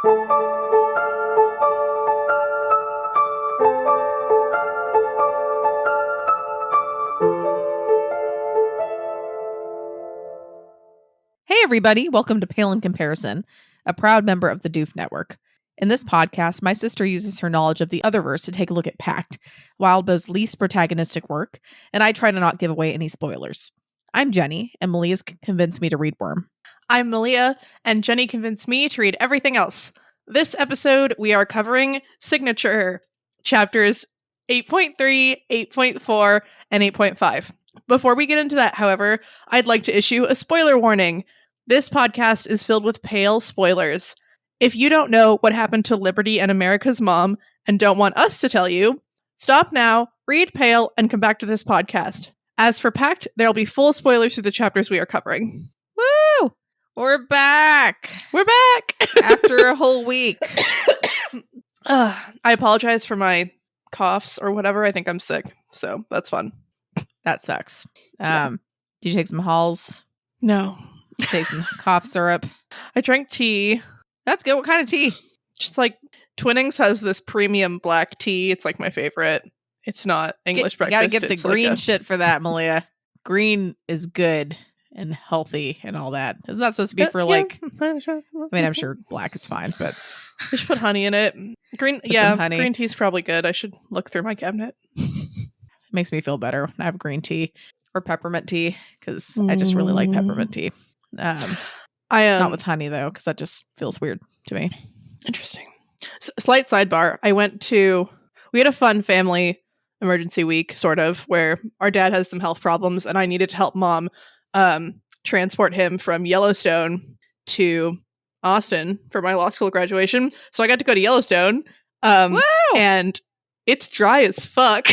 Hey everybody, welcome to Pale in Comparison, a proud member of the Doof Network. In this podcast, my sister uses her knowledge of the Otherverse to take a look at Pact, Wildbow's least protagonistic work, and I try to not give away any spoilers. I'm Jenny, and Malia's convinced me to read Worm. I'm Malia, and Jenny convinced me to read everything else. This episode, we are covering Signature, chapters 8.3, 8.4, and 8.5. Before we get into that, however, I'd like to issue a spoiler warning. This podcast is filled with pale spoilers. If you don't know what happened to Liberty and America's mom and don't want us to tell you, stop now, read Pale, and come back to this podcast. As for Pact, there'll be full spoilers through the chapters we are covering. Woo! We're back! We're back! After a whole week. I apologize for my coughs or whatever. I think I'm sick, so that's fun. That sucks. Yeah. Did you take some Halls? No. Take some cough syrup? I drank tea. That's good. What kind of tea? Just like Twinings has this premium black tea. It's like my favorite. It's not English breakfast. You gotta get the It's green like shit for that, Malia. Green is good and healthy and all that. Isn't that supposed to be for like... I mean, I'm sure black is fine, but... I should put honey in it. Green tea's probably good. I should look through my cabinet. Makes me feel better when I have green tea or peppermint tea, because I just really like peppermint tea. Not with honey though, because that just feels weird to me. Interesting. Slight sidebar. We had a fun family emergency week, sort of, where our dad has some health problems, and I needed to help mom transport him from Yellowstone to Austin for my law school graduation. So I got to go to Yellowstone, and it's dry as fuck.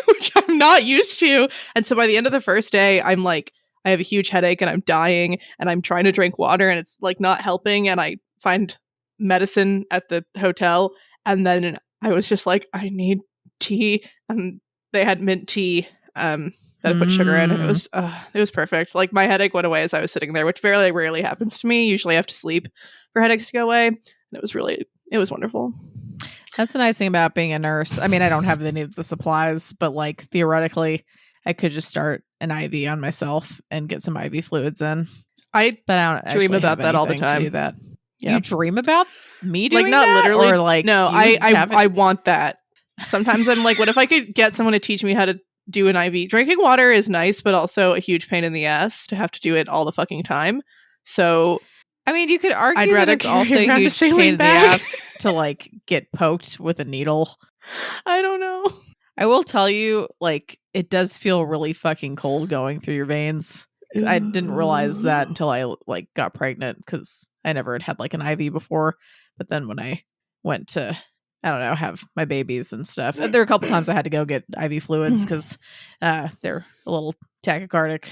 Which I'm not used to. And so by the end of the first day, I'm like, I have a huge headache and I'm dying and I'm trying to drink water and it's like not helping. And I find medicine at the hotel. And then I was just like, I need tea. And they had mint tea that I put sugar in. And it was perfect. Like my headache went away as I was sitting there, which very rarely happens to me. Usually I have to sleep for headaches to go away. And it was wonderful. That's the nice thing about being a nurse. I mean, I don't have any of the supplies, but like theoretically, I could just start an IV on myself and get some IV fluids in. But I don't dream about that all the time. To do that. Yeah. You dream about me doing like not that? Literally, or like no. I want that. Sometimes I'm like, what if I could get someone to teach me how to do an IV? Drinking water is nice, but also a huge pain in the ass to have to do it all the fucking time. So. I mean, you could argue I'd rather that it's also a huge pain in the ass to like get poked with a needle. I don't know. I will tell you, like, it does feel really fucking cold going through your veins. I didn't realize that until I like got pregnant, because I never had like an IV before. But then when I went to, I don't know, have my babies and stuff, there were a couple times I had to go get IV fluids because they're a little tachycardic.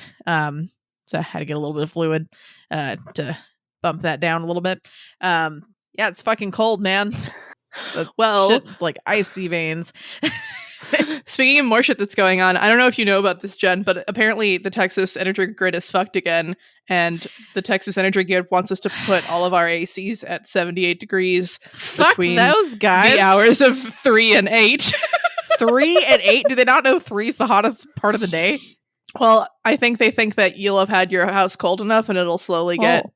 So I had to get a little bit of fluid to bump that down a little bit. Yeah, it's fucking cold, man. Well, shit, like icy veins. Speaking of more shit that's going on, I don't know if you know about this, Jen, but apparently the Texas energy grid is fucked again, and the Texas energy grid wants us to put all of our ACs at 78 degrees. Fuck those guys. The hours of 3 and 8. 3 and 8? Do they not know 3 is the hottest part of the day? Well, I think they think that you'll have had your house cold enough and it'll slowly get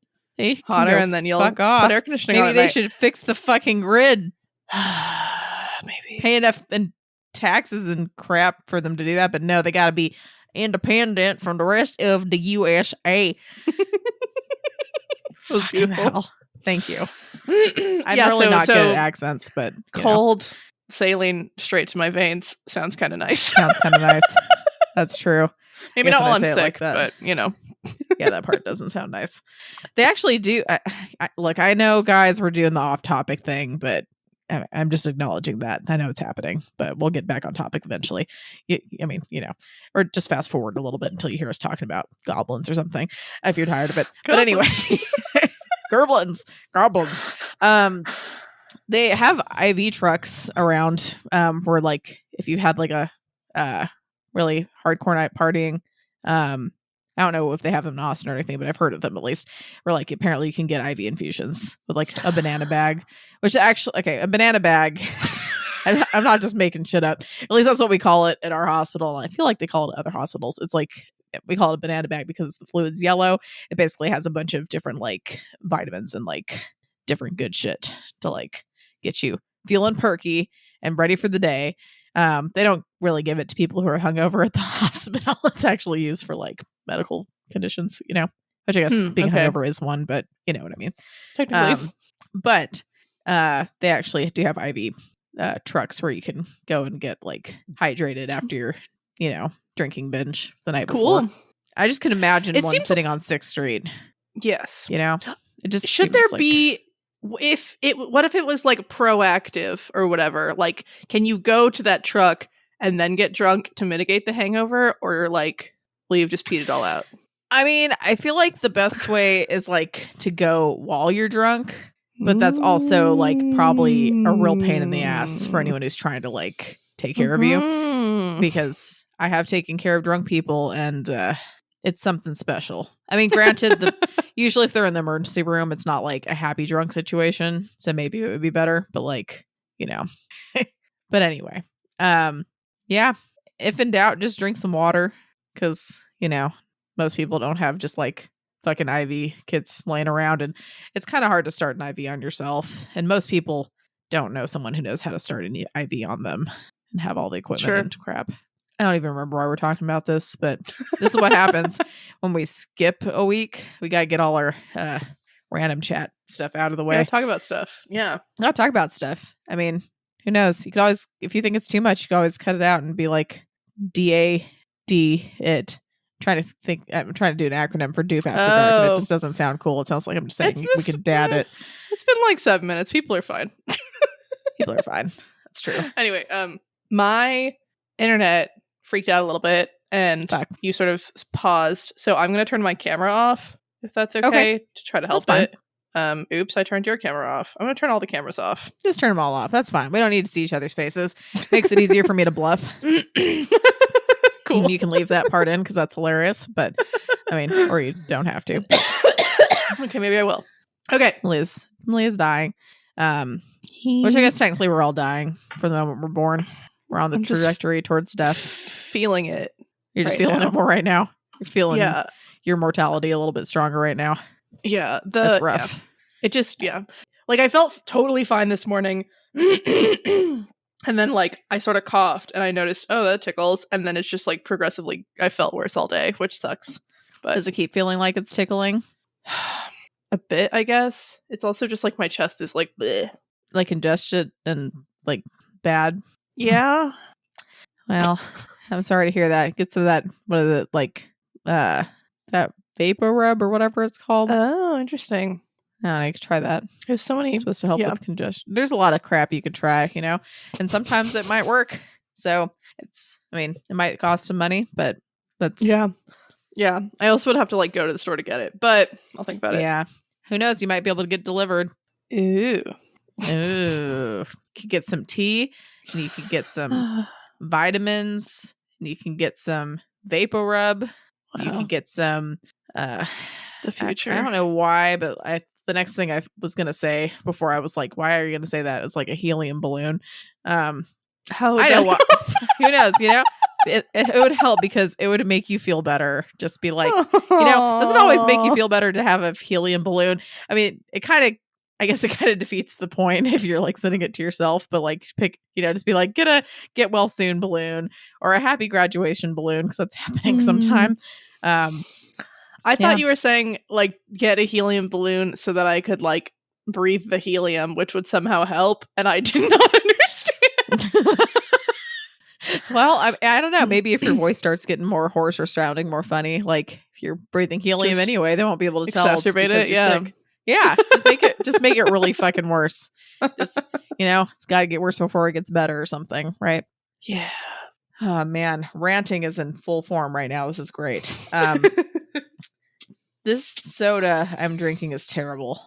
hotter, and then you'll put air conditioning on. Maybe they should fix the fucking grid. Maybe pay enough in taxes and crap for them to do that, but no, they got to be independent from the rest of the USA. That was beautiful. Thank you. I'm really not good at accents, but cold saline straight to my veins sounds kind of nice. Sounds kind of nice. That's true. Maybe not while I'm sick, but you know. Yeah, that part doesn't sound nice. They actually do. Look, I know, guys, we're doing the off-topic thing, but I'm just acknowledging that. I know it's happening, but we'll get back on topic eventually. I mean, you know, or just fast forward a little bit until you hear us talking about goblins or something, if you're tired of it. But anyway, goblins. They have IV trucks around where, like, if you had like a really hardcore night partying, I don't know if they have them in Austin or anything, but I've heard of them at least. Where like apparently you can get IV infusions with like a banana bag, which actually, okay, a banana bag. I'm not just making shit up. At least that's what we call it at our hospital. And I feel like they call it at other hospitals. It's like, we call it a banana bag because the fluid's yellow. It basically has a bunch of different like vitamins and like different good shit to like get you feeling perky and ready for the day. They don't really give it to people who are hungover at the hospital. It's actually used for like medical conditions, you know, which I guess being hungover is one, but you know what I mean. Technically. But they actually do have IV trucks where you can go and get like hydrated after your, you know, drinking binge the night before. I just can imagine one sitting on 6th Street. Yes. You know, it just should there be, what if it was like proactive or whatever? Like, can you go to that truck and then get drunk to mitigate the hangover, or like, will you just peed it all out? I mean, I feel like the best way is like to go while you're drunk, but that's also like probably a real pain in the ass for anyone who's trying to like take care of you, because I have taken care of drunk people and it's something special. I mean, granted, usually if they're in the emergency room, it's not like a happy drunk situation, so maybe it would be better, but like, you know. But anyway, yeah, if in doubt, just drink some water, because, you know, most people don't have just like fucking IV kits laying around, and it's kind of hard to start an IV on yourself, and most people don't know someone who knows how to start an IV on them and have all the equipment and crap. I don't even remember why we're talking about this, but this is what happens when we skip a week. We got to get all our random chat stuff out of the way. Yeah, talk about stuff. Yeah. Not talk about stuff. I mean, who knows? You could always, if you think it's too much, you can always cut it out and be like D-A-D it. I'm trying to do an acronym for Doof After Dark, and it just doesn't sound cool. It sounds like I'm just saying we could dad it. It's been like 7 minutes. People are fine. People are fine. That's true. Anyway, my internet freaked out a little bit, and you sort of paused. So I'm going to turn my camera off, if that's okay. To try to help it. Oops, I turned your camera off. I'm going to turn all the cameras off. Just turn them all off. That's fine. We don't need to see each other's faces. Makes it easier for me to bluff. Cool. And you can leave that part in because that's hilarious. But I mean, or you don't have to. Okay, maybe I will. Okay, Malia's dying. Which I guess technically we're all dying from the moment we're born. We're on the trajectory towards death. Feeling it. You're just feeling it more right now. You're feeling your mortality a little bit stronger right now. Yeah, that's rough. Yeah. It just like I felt totally fine this morning. And then, like, I sort of coughed, and I noticed, oh, that tickles. And then it's just, like, progressively, I felt worse all day, which sucks. But does it keep feeling like it's tickling? A bit, I guess. It's also just, like, my chest is, like, bleh. Like, congested and, like, bad? Yeah. Well, I'm sorry to hear that. Get some of that, what is it, like, that vapor rub or whatever it's called. Oh, interesting. I could try that. There's so many. It's supposed to help with congestion. There's a lot of crap you could try, you know, and sometimes it might work. So it might cost some money, but that's yeah. I also would have to like go to the store to get it, but I'll think about it. Yeah, who knows? You might be able to get delivered. Ooh. You could get some tea, and you could get some vitamins, and you can get some vapor rub. Wow. You can get some the future. I don't know why, but the next thing I was going to say before I was like, why are you going to say that? It's like a helium balloon. How I know what, who knows, you know, it would help because it would make you feel better. Just be like, you know, doesn't always make you feel better to have a helium balloon. I mean, I guess it kind of defeats the point if you're like sending it to yourself, but like pick, you know, just be like, get well soon balloon or a happy graduation balloon, because that's happening sometime. I thought you were saying, like, get a helium balloon so that I could, like, breathe the helium, which would somehow help, and I did not understand. Well, I don't know. Maybe if your voice starts getting more hoarse or sounding more funny, like, if you're breathing helium anyway, they won't be able to tell. Exacerbate it, yeah. Sick. Yeah, just make it really fucking worse. Just, you know, it's got to get worse before it gets better or something, right? Yeah. Oh, man. Ranting is in full form right now. This is great. This soda I'm drinking is terrible.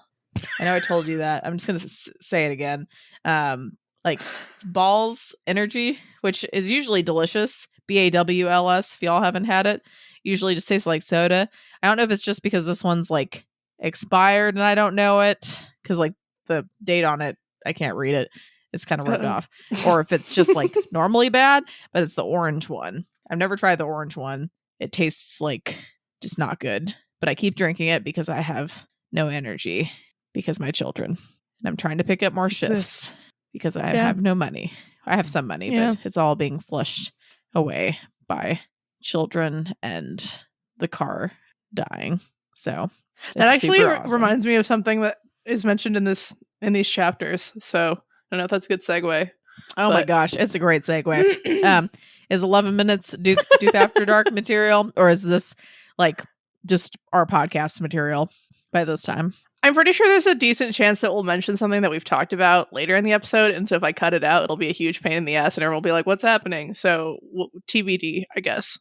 I know I told you that. I'm just going to say it again. Like, it's Balls Energy, which is usually delicious. BAWLS, if y'all haven't had it. usually just tastes like soda. I don't know if it's just because this one's like expired and I don't know it because like the date on it, I can't read it. It's kind of rubbed off. Or if it's just like normally bad, but it's the orange one. I've never tried the orange one. It tastes like just not good. But I keep drinking it because I have no energy because my children. And I'm trying to pick up more shifts because I have no money. I have some money, but it's all being flushed away by children and the car dying. So that actually reminds me of something that is mentioned in these chapters. So I don't know if that's a good segue. Oh my gosh, it's a great segue. Is 11 minutes Duke After Dark material, or is this like just our podcast material by this time? I'm pretty sure there's a decent chance that we'll mention something that we've talked about later in the episode, and so if I cut it out, it'll be a huge pain in the ass, and everyone will be like, "What's happening?" So TBD, I guess.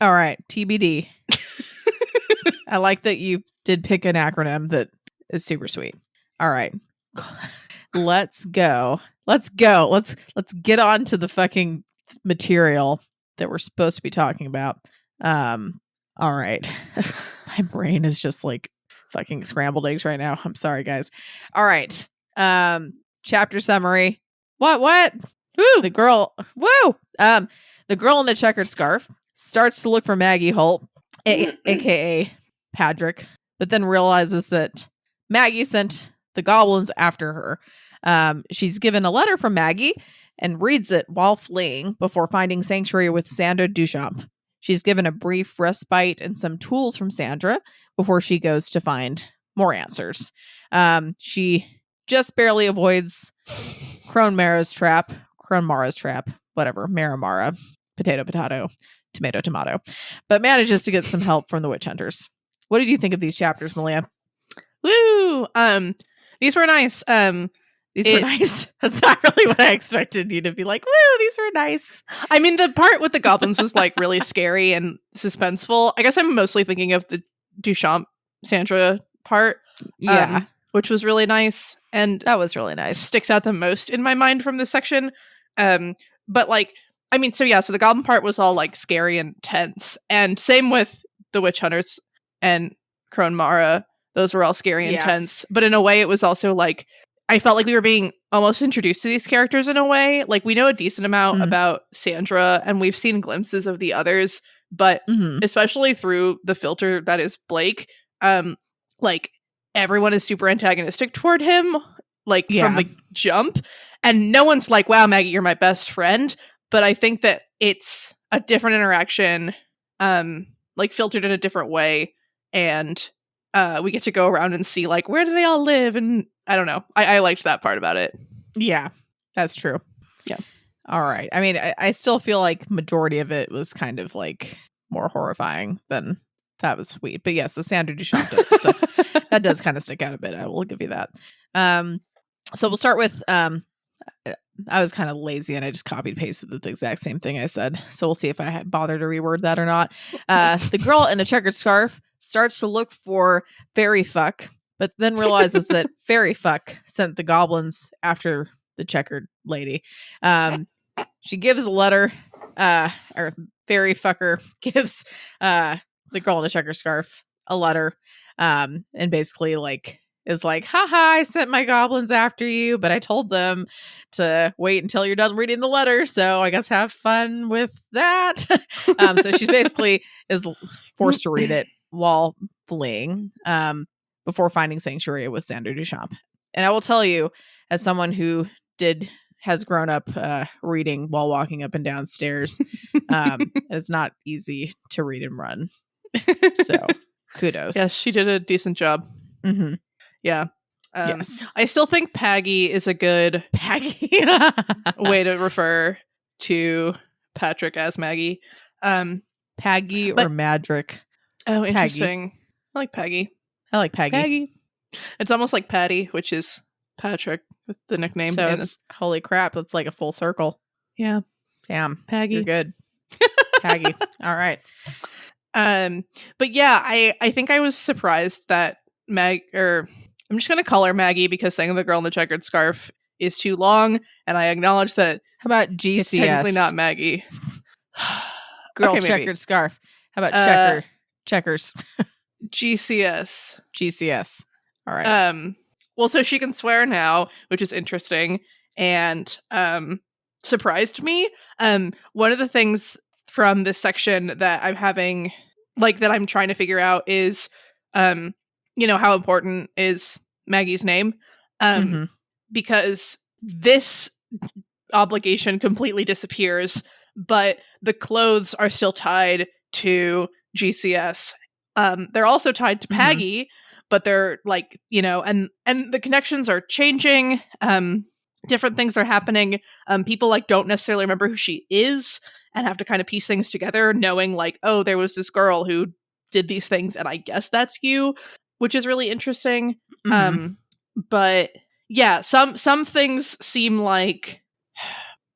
All right, TBD. I like that you did pick an acronym that is super sweet. All right, let's go. Let's get on to the fucking material that we're supposed to be talking about. All right. My brain is just like fucking scrambled eggs right now. I'm sorry, guys. All right. Chapter summary. What? Woo! The girl in the checkered scarf starts to look for Maggie Holt, aka Patrick, but then realizes that Maggie sent the goblins after her. She's given a letter from Maggie and reads it while fleeing before finding sanctuary with Sandra Duchamp. She's given a brief respite and some tools from Sandra before she goes to find more answers. She just barely avoids Kronmara's trap, whatever, Maramara, potato, tomato, but manages to get some help from the witch hunters. What did you think of these chapters, Malia? Woo! These were nice. These were nice. That's not really what I expected you to be like. Woo, these were nice. I mean, the part with the goblins was like really scary and suspenseful. I guess I'm mostly thinking of the Duchamp Sandra part. Yeah. Which was really nice. And that was really nice. Sticks out the most in my mind from this section. But like, I mean, so the goblin part was all like scary and tense. And same with the witch hunters and Kronmara. Those were all scary and tense. But in a way, it was also like, I felt like we were being almost introduced to these characters in a way. Like, we know a decent amount about Sandra, and we've seen glimpses of the others, but especially through the filter that is Blake, like, everyone is super antagonistic toward him, like, from the jump. And no one's like, wow, Maggie, you're my best friend. But I think that it's a different interaction, like, filtered in a different way. And we get to go around and see, like, where do they all live? And I don't know. I liked that part about it. Yeah, that's true. Yeah. All right. I mean, I still feel like majority of it was kind of like more horrifying than that was sweet. But yes, the Sandra Duchamp stuff, that does kind of stick out a bit. I will give you that. So we'll start with, I was kind of lazy and I just copied pasted the exact same thing I said. So we'll see if I bother to reword that or not. The girl in a checkered scarf starts to look for Fairy Fuck, but then realizes that Fairy Fuck sent the goblins after the checkered lady. She gives a letter, or Fairy Fucker gives the girl in a checkered scarf a letter, and basically like is like, haha, I sent my goblins after you, but I told them to wait until you're done reading the letter, so I guess have fun with that. So she basically is forced to read it while fleeing, before finding sanctuary with Sandra Duchamp. And I will tell you, as someone who has grown up reading while walking up and down stairs, it's not easy to read and run. So kudos. Yes, she did a decent job. Mm-hmm. Yeah. Yes. I still think Paggy is a good way to refer to Patrick as Maggie. Paggy or Madrick. Oh, interesting. Paggy. I like Paggy. I like Paggy. It's almost like Patty, which is Patrick with the nickname. So it's, holy crap, it's like a full circle. Yeah. Damn. Paggy. You're good. Paggy. All right. But yeah, I think I was surprised that I'm just going to call her Maggie because saying the girl in the checkered scarf is too long. And I acknowledge that. How about GCS? It's technically not Maggie. Girl checkered scarf. How about checkers? GCS. GCS. All right. Well, so she can swear now, which is interesting and surprised me. One of the things from this section that I'm having, like, that I'm trying to figure out is, how important is Maggie's name? Because this obligation completely disappears, but the clothes are still tied to GCS. They're also tied to Paggy, but they're like, and the connections are changing. Different things are happening. People like don't necessarily remember who she is and have to kind of piece things together, knowing like, oh, there was this girl who did these things, and I guess that's you, which is really interesting. But yeah, some things seem like,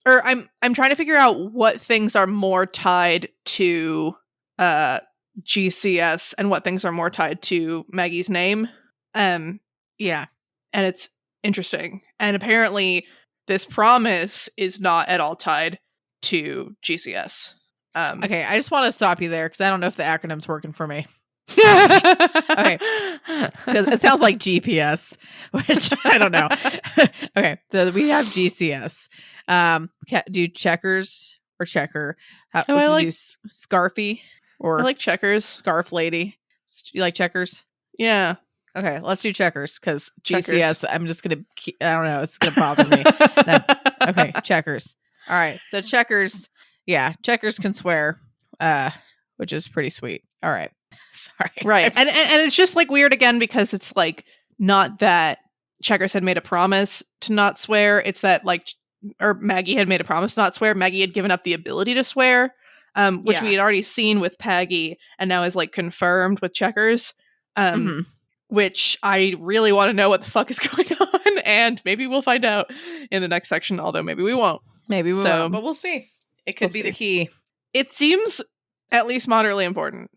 or I'm trying to figure out what things are more tied to GCS and what things are more tied to Maggie's name. Yeah. And it's interesting. And apparently this promise is not at all tied to GCS. Okay, I just want to stop you there because I don't know if the acronym's working for me. Okay. So it sounds like GPS, which I don't know. Okay, so we have GCS. Do checkers or checker? I like Scarfy or I like checkers. Scarf lady. You like checkers? Yeah. Okay, let's do checkers because GCS. I'm just gonna. I don't know. It's gonna bother me. No. Okay, checkers. All right, so checkers. Yeah, checkers can swear, which is pretty sweet. All right. Sorry. Right. And it's just like weird again because it's like not that Checkers had made a promise to not swear. It's that like, or Maggie had made a promise to not swear. Maggie had given up the ability to swear, which we had already seen with Paggy and now is like confirmed with Checkers. Which I really want to know what the fuck is going on. And maybe we'll find out in the next section, although maybe we won't. Maybe we won't, but we'll see. It could be the key. It seems at least moderately important.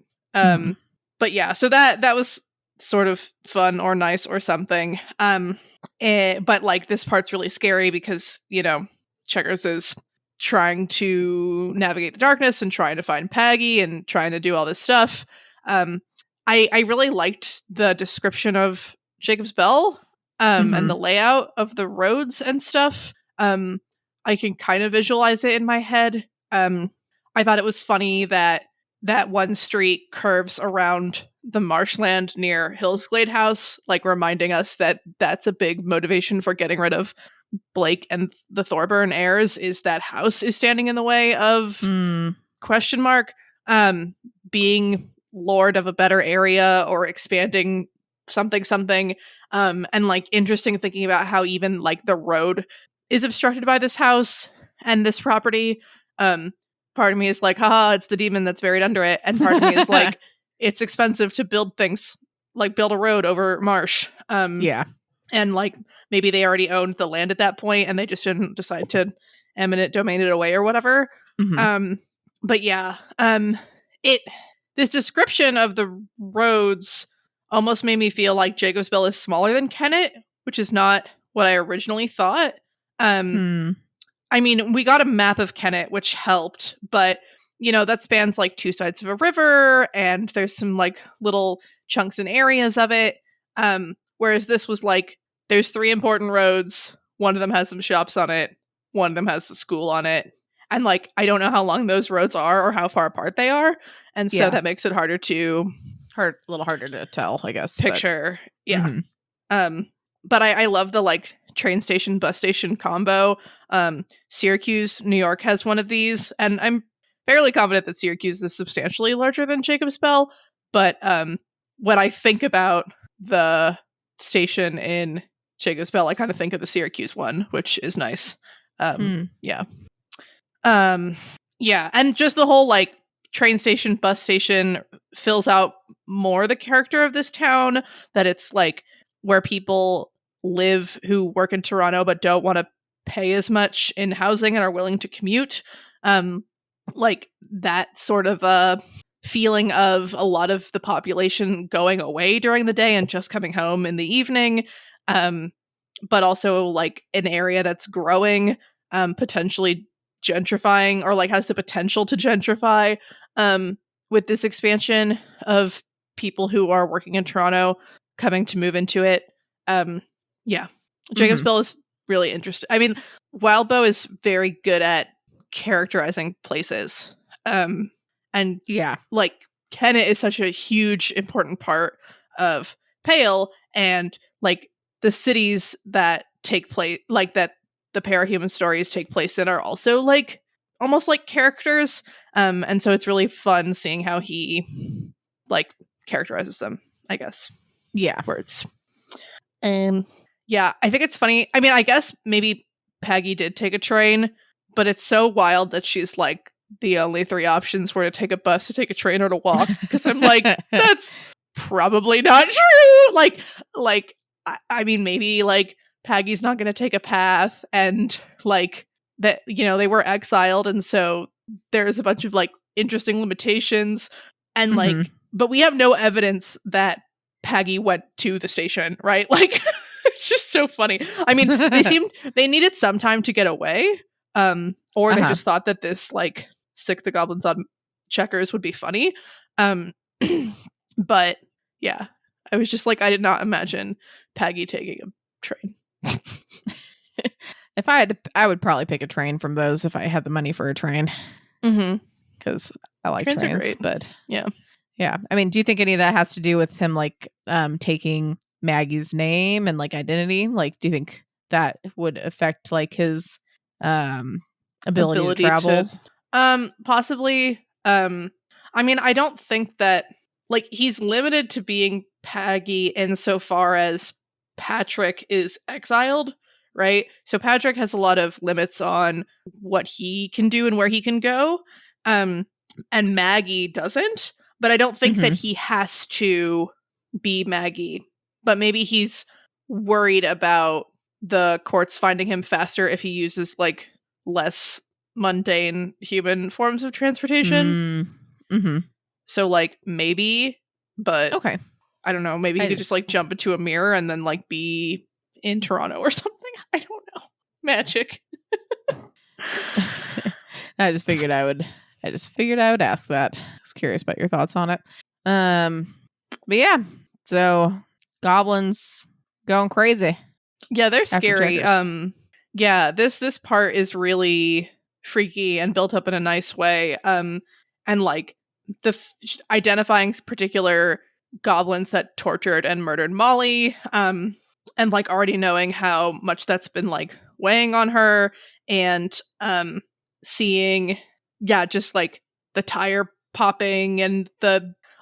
But yeah, so that was sort of fun or nice or something. But like this part's really scary because, Checkers is trying to navigate the darkness and trying to find Paggy and trying to do all this stuff. I really liked the description of Jacob's Bell and the layout of the roads and stuff. I can kind of visualize it in my head. I thought it was funny that one street curves around the marshland near Hillsglade House, like reminding us that that's a big motivation for getting rid of Blake and the Thorburn heirs, is that house is standing in the way of question mark being lord of a better area or expanding something and like interesting thinking about how even like the road is obstructed by this house and this property. Part of me is like, haha, it's the demon that's buried under it. And part of me is like, it's expensive to build things, like build a road over marsh. Yeah. And like, maybe they already owned the land at that point and they just didn't decide to eminent domain it away or whatever. But yeah, this description of the roads almost made me feel like Jacob's Bell is smaller than Kennet, which is not what I originally thought. I mean, we got a map of Kennet, which helped, but, that spans like two sides of a river, and there's some like little chunks and areas of it. Whereas this was like, there's 3 important roads, one of them has some shops on it, one of them has the school on it, and like, I don't know how long those roads are or how far apart they are, and so that makes it a little harder to tell, I guess. Picture. But, yeah. But I love the like train station, bus station combo. Syracuse, New York has one of these, and I'm fairly confident that Syracuse is substantially larger than Jacob's Bell. But when I think about the station in Jacob's Bell, I kind of think of the Syracuse one, which is nice. Yeah. Yeah, and just the whole like train station, bus station fills out more the character of this town, that it's like where people live who work in Toronto but don't want to pay as much in housing and are willing to commute. Like that sort of a feeling of a lot of the population going away during the day and just coming home in the evening. But also like an area that's growing, potentially gentrifying, or like has the potential to gentrify. with this expansion of people who are working in Toronto coming to move into it. Yeah. Jacob's Bill is really interesting. I mean, Wildbow is very good at characterizing places. And Yeah. like Kennet is such a huge important part of Pale, and like the cities that take place, like that the parahuman stories take place in, are also like almost like characters. And so it's really fun seeing how he like characterizes them, I guess. Yeah. Words. Yeah, I think it's funny. I mean, I guess maybe Peggy did take a train, but it's so wild that she's like, the only three options were to take a bus, to take a train, or to walk. Because I'm like, that's probably not true. I mean, maybe like Peggy's not going to take a path, and like that, they were exiled, and so there's a bunch of like interesting limitations, and like, but we have no evidence that Peggy went to the station, right? Like, it's just so funny. I mean, they needed some time to get away, or they just thought that this like stick the goblins on checkers would be funny. But yeah, I was just like, I did not imagine Peggy taking a train. If I had to, I would probably pick a train from those if I had the money for a train. Because I like trains. Are great. But yeah. I mean, do you think any of that has to do with him like taking Maggie's name and like identity? Like, do you think that would affect like his ability to travel? Possibly. I mean, I don't think that like he's limited to being Peggy insofar as Patrick is exiled, right? So Patrick has a lot of limits on what he can do and where he can go. And Maggie doesn't, but I don't think that he has to be Maggie. But maybe he's worried about the courts finding him faster if he uses like less mundane human forms of transportation. So like maybe, but okay, I don't know. Maybe he could just like jump into a mirror and then like be in Toronto or something. I don't know. Magic. I just figured I would ask that. I was curious about your thoughts on it. But yeah, so goblins going crazy. Yeah, they're scary. Yeah, this part is really freaky and built up in a nice way. And like identifying particular goblins that tortured and murdered Molly, and like already knowing how much that's been like weighing on her, and seeing just like the tire popping and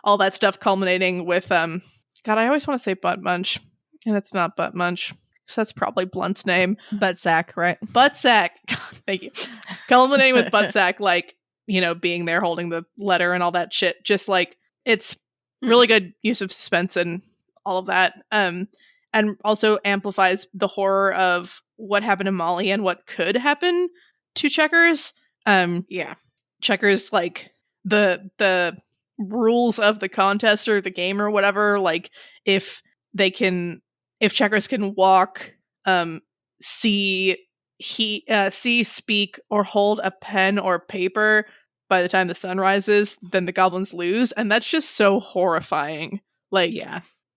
all that stuff culminating with God, I always want to say Butt Munch, and it's not Butt Munch. So that's probably Blunt's name. Buttsack, right? Buttsack. Thank you. Culminating with Buttsack, like, being there holding the letter and all that shit. Just like, it's really good use of suspense and all of that. And also amplifies the horror of what happened to Molly and what could happen to Checkers. Checkers, like, the rules of the contest or the game or whatever, like, if Checkers can walk, see, speak, or hold a pen or paper by the time the sun rises, then the goblins lose. And that's just so horrifying. Like,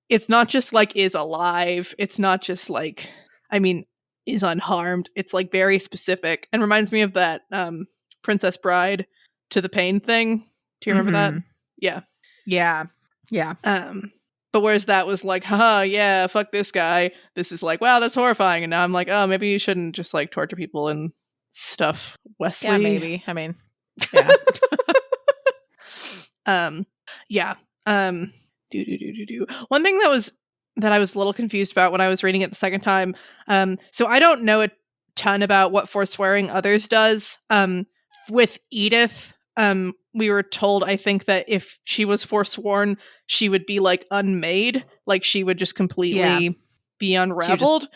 it's not just like is alive. It's not just like, I mean, is unharmed. It's like very specific and reminds me of that Princess Bride to the Pain thing. Do you remember that? Yeah. But whereas that was like, haha, yeah, fuck this guy. This is like, wow, that's horrifying. And now I'm like, oh, maybe you shouldn't just like torture people and stuff, Wesley. Yeah, maybe. I mean, yeah. One thing that I was a little confused about when I was reading it the second time. So I don't know a ton about what forswearing others does. With Edith, we were told, I think, that if she was forsworn, she would be like unmade, like she would just completely be unraveled.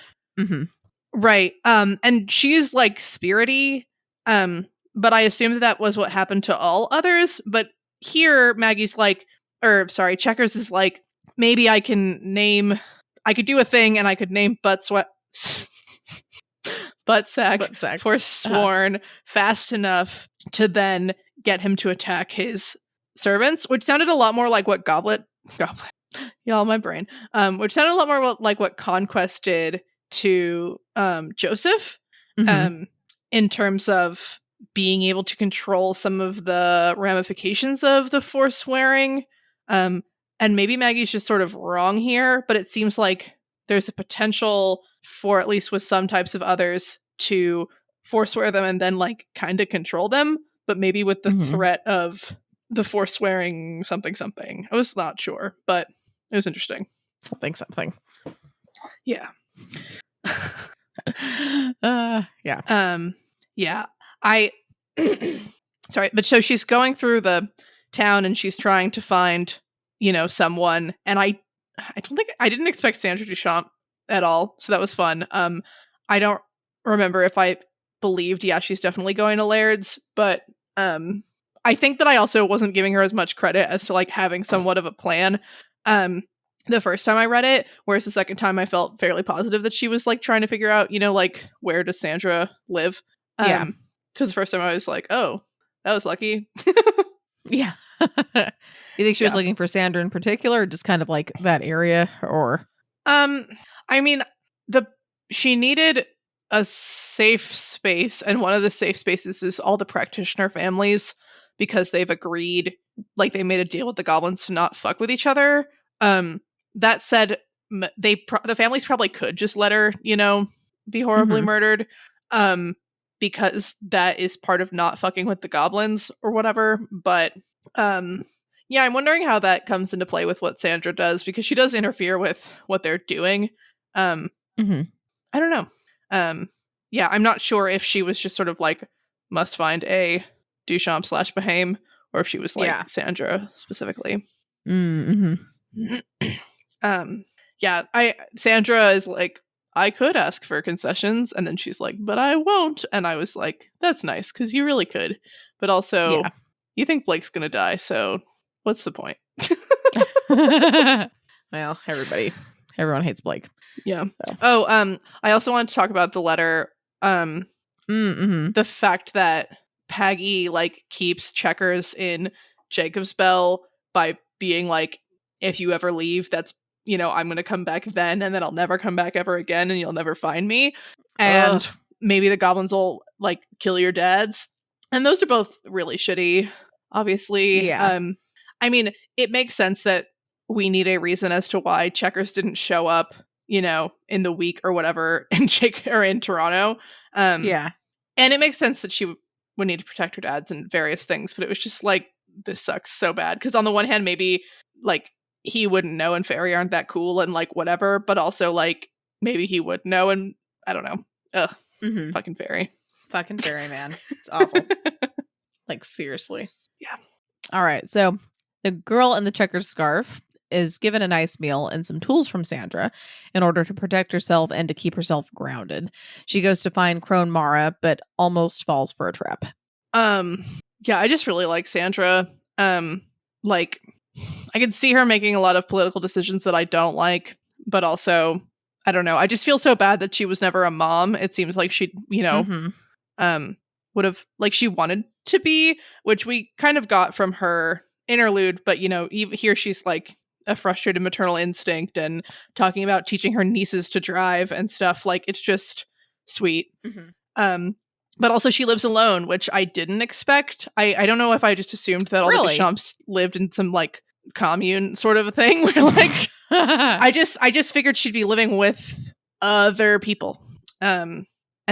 Right. And she's like spirity. But I assumed that was what happened to all others. But here, Checkers is like, maybe I could do a thing and I could name Buttsack forsworn fast enough to then get him to attack his servants, which sounded a lot more like what Goblet, y'all, my brain, which sounded a lot more like what Conquest did to Joseph, in terms of being able to control some of the ramifications of the Forswearing. And maybe Maggie's just sort of wrong here, but it seems like there's a potential for, at least with some types of others, to forswear them and then like kind of control them, but maybe with the threat of the Forswearing something. I was not sure, but it was interesting. Something. Yeah. Yeah. Yeah. I sorry, but so she's going through the town and she's trying to find, someone, and I didn't expect Sandra Duchamp at all, so that was fun. I don't remember if I believed, she's definitely going to Laird's, but I think that I also wasn't giving her as much credit as to like having somewhat of a plan the first time I read it, whereas the second time I felt fairly positive that she was like trying to figure out, like, where does Sandra live? Because the first time I was like, oh, that was lucky. Yeah. You think she was looking for Sandra in particular, or just kind of like that area, or? I mean, she needed a safe space, and one of the safe spaces is all the practitioner families, because they've agreed, like they made a deal with the goblins to not fuck with each other. That said, the families probably could just let her, be horribly murdered, because that is part of not fucking with the goblins or whatever. But yeah, I'm wondering how that comes into play with what Sandra does, because she does interfere with what they're doing. I don't know. Yeah, I'm not sure if she was just sort of like must find a Duchamp / Behame, or if she was like Sandra specifically. Sandra is like, I could ask for concessions, and then she's like, but I won't. And I was like, that's nice, because you really could. But also, you think Blake's gonna die, so what's the point? Well, everyone hates Blake. Yeah. So. Oh, I also wanted to talk about the letter. The fact that Peggy like keeps checkers in Jacob's Bell by being like, if you ever leave, that's, I'm going to come back then, and then I'll never come back ever again, and you'll never find me. And maybe the goblins will like kill your dads. And those are both really shitty, obviously. Yeah. I mean, it makes sense that we need a reason as to why checkers didn't show up, in the week or whatever in Toronto. Yeah. And it makes sense that she would need to protect her dads and various things, but it was just like, this sucks so bad. Because on the one hand, maybe like he wouldn't know and Fairy aren't that cool and like whatever, but also like maybe he would know, and I don't know. Ugh. Fucking Fairy, man. It's awful. Like, seriously. Yeah. All right. So the girl in the checkered scarf is given a nice meal and some tools from Sandra in order to protect herself and to keep herself grounded. She goes to find Crone Mara, but almost falls for a trap. Yeah, I just really like Sandra. Like, I can see her making a lot of political decisions that I don't like, but also, I don't know. I just feel so bad that she was never a mom. It seems like she, would have, like, she wanted to be, which we kind of got from her interlude, but, even here she's like a frustrated maternal instinct and talking about teaching her nieces to drive and stuff. Like, it's just sweet. But also she lives alone, which I didn't expect. I don't know if I just assumed that all the Duchamps lived in some like commune sort of a thing where like I just figured she'd be living with other people. And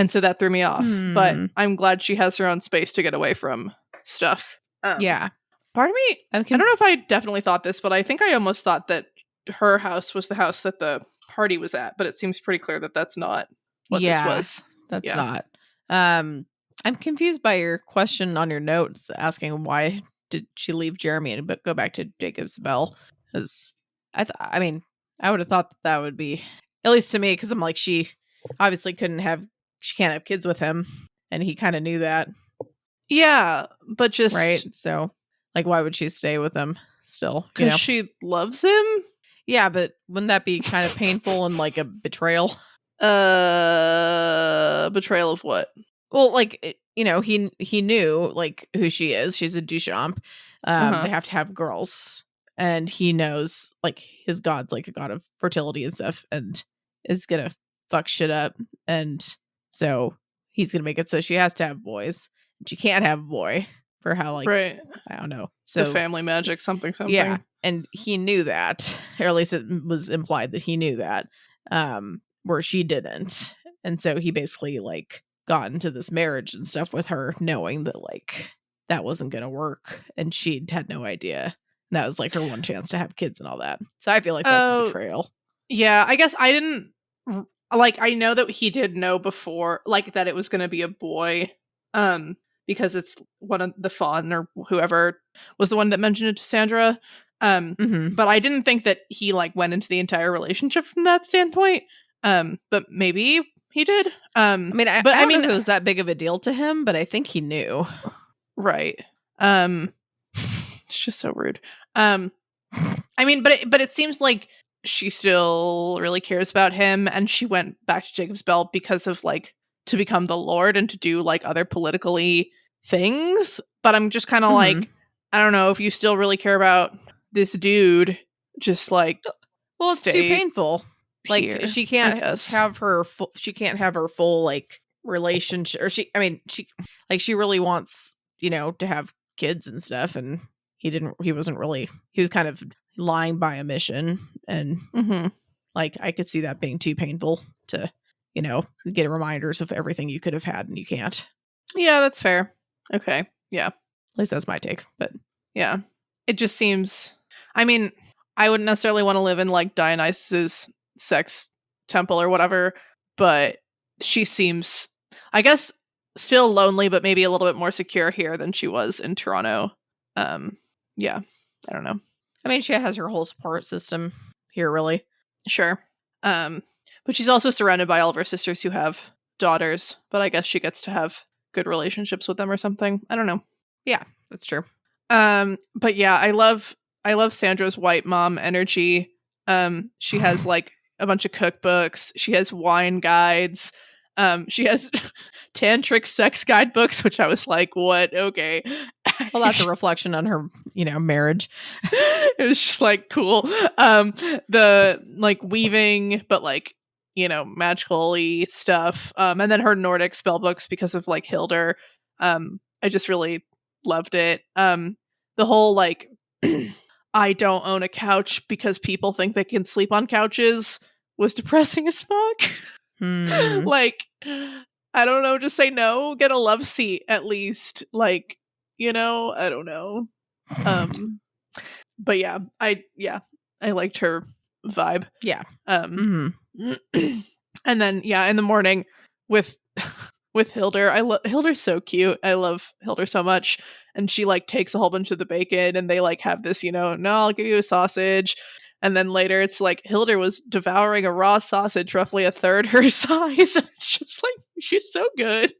so that threw me off. But I'm glad she has her own space to get away from stuff. Yeah. Part of me, I don't know if I definitely thought this, but I think I almost thought that her house was the house that the party was at, but it seems pretty clear that that's not what this was. That's not. I'm confused by your question on your notes asking why did she leave Jeremy and go back to Jacob's Bell? Because I mean, I would have thought that would be, at least to me, because I'm like, she obviously can't have kids with him, and he kind of knew that. Yeah, but just right. So, like, why would she stay with him still? Because she loves him. Yeah, but wouldn't that be kind of painful and like a betrayal? Betrayal of what? Well, like, he knew like who she is. She's a Duchamp. They have to have girls. And he knows, like, his god's like a god of fertility and stuff, and is gonna fuck shit up. And so he's gonna make it so she has to have boys. And she can't have a boy for how, like, right. I don't know. So The family magic, something. yeah, and he knew that, or at least it was implied that he knew that, where she didn't. And so he basically, like, got into this marriage and stuff with her, knowing that, like, that wasn't gonna work, and she had no idea. And that was, like, her one chance to have kids and all that. So I feel like that's a betrayal. Yeah, I guess I didn't, like, I know that he did know before, like, that it was gonna be a boy, because it's one of the fawn or whoever was the one that mentioned it to Sandra. But I didn't think that he, like, went into the entire relationship from that standpoint. But maybe he did. I mean, I don't know if it was that big of a deal to him, but I think he knew. Right. It's just so rude. I mean, but it seems like she still really cares about him, and she went back to Jacob's Bell because of, like, to become the Lord and to do, like, other politically things. But I'm just kind of like, I don't know if you still really care about this dude. Just, like, well, it's too painful. Like, here, she can't have her full like relationship, or she really wants, you know, to have kids and stuff, and he was kind of lying by omission, and like, I could see that being too painful to, you know, get reminders of everything you could have had and you can't. Yeah, that's fair. Okay. Yeah. At least that's my take. But yeah, it just seems, I mean, I wouldn't necessarily want to live in, like, Dionysus's sex temple or whatever, but she seems, I guess, still lonely, but maybe a little bit more secure here than she was in Toronto. Yeah, I don't know. I mean, she has her whole support system here, really. Sure. But she's also surrounded by all of her sisters who have daughters, but I guess she gets to have good relationships with them or something. I don't know. Yeah, that's true. But yeah, I love Sandra's white mom energy. She has, like, a bunch of cookbooks. She has wine guides. She has tantric sex guidebooks, which I was like, what? Okay. Well, that's a reflection on her, you know, marriage. It was just, like, cool. The, like, weaving, but, like, you know, magical-y stuff. And then her Nordic spell books because of, like, Hildur. I just really loved it. The whole, like, I don't own a couch because people think they can sleep on couches was depressing as fuck. Like, I don't know, just say no, get a love seat at least. Like, you know, I don't know. But yeah, I liked her vibe. Yeah. And then, yeah, in the morning with Hildur, Hildur's so cute. I love Hildur so much. And she, like, takes a whole bunch of the bacon, and they, like, have this, you know, no, I'll give you a sausage. And then later it's like Hildur was devouring a raw sausage roughly a third her size. It's just like, she's so good.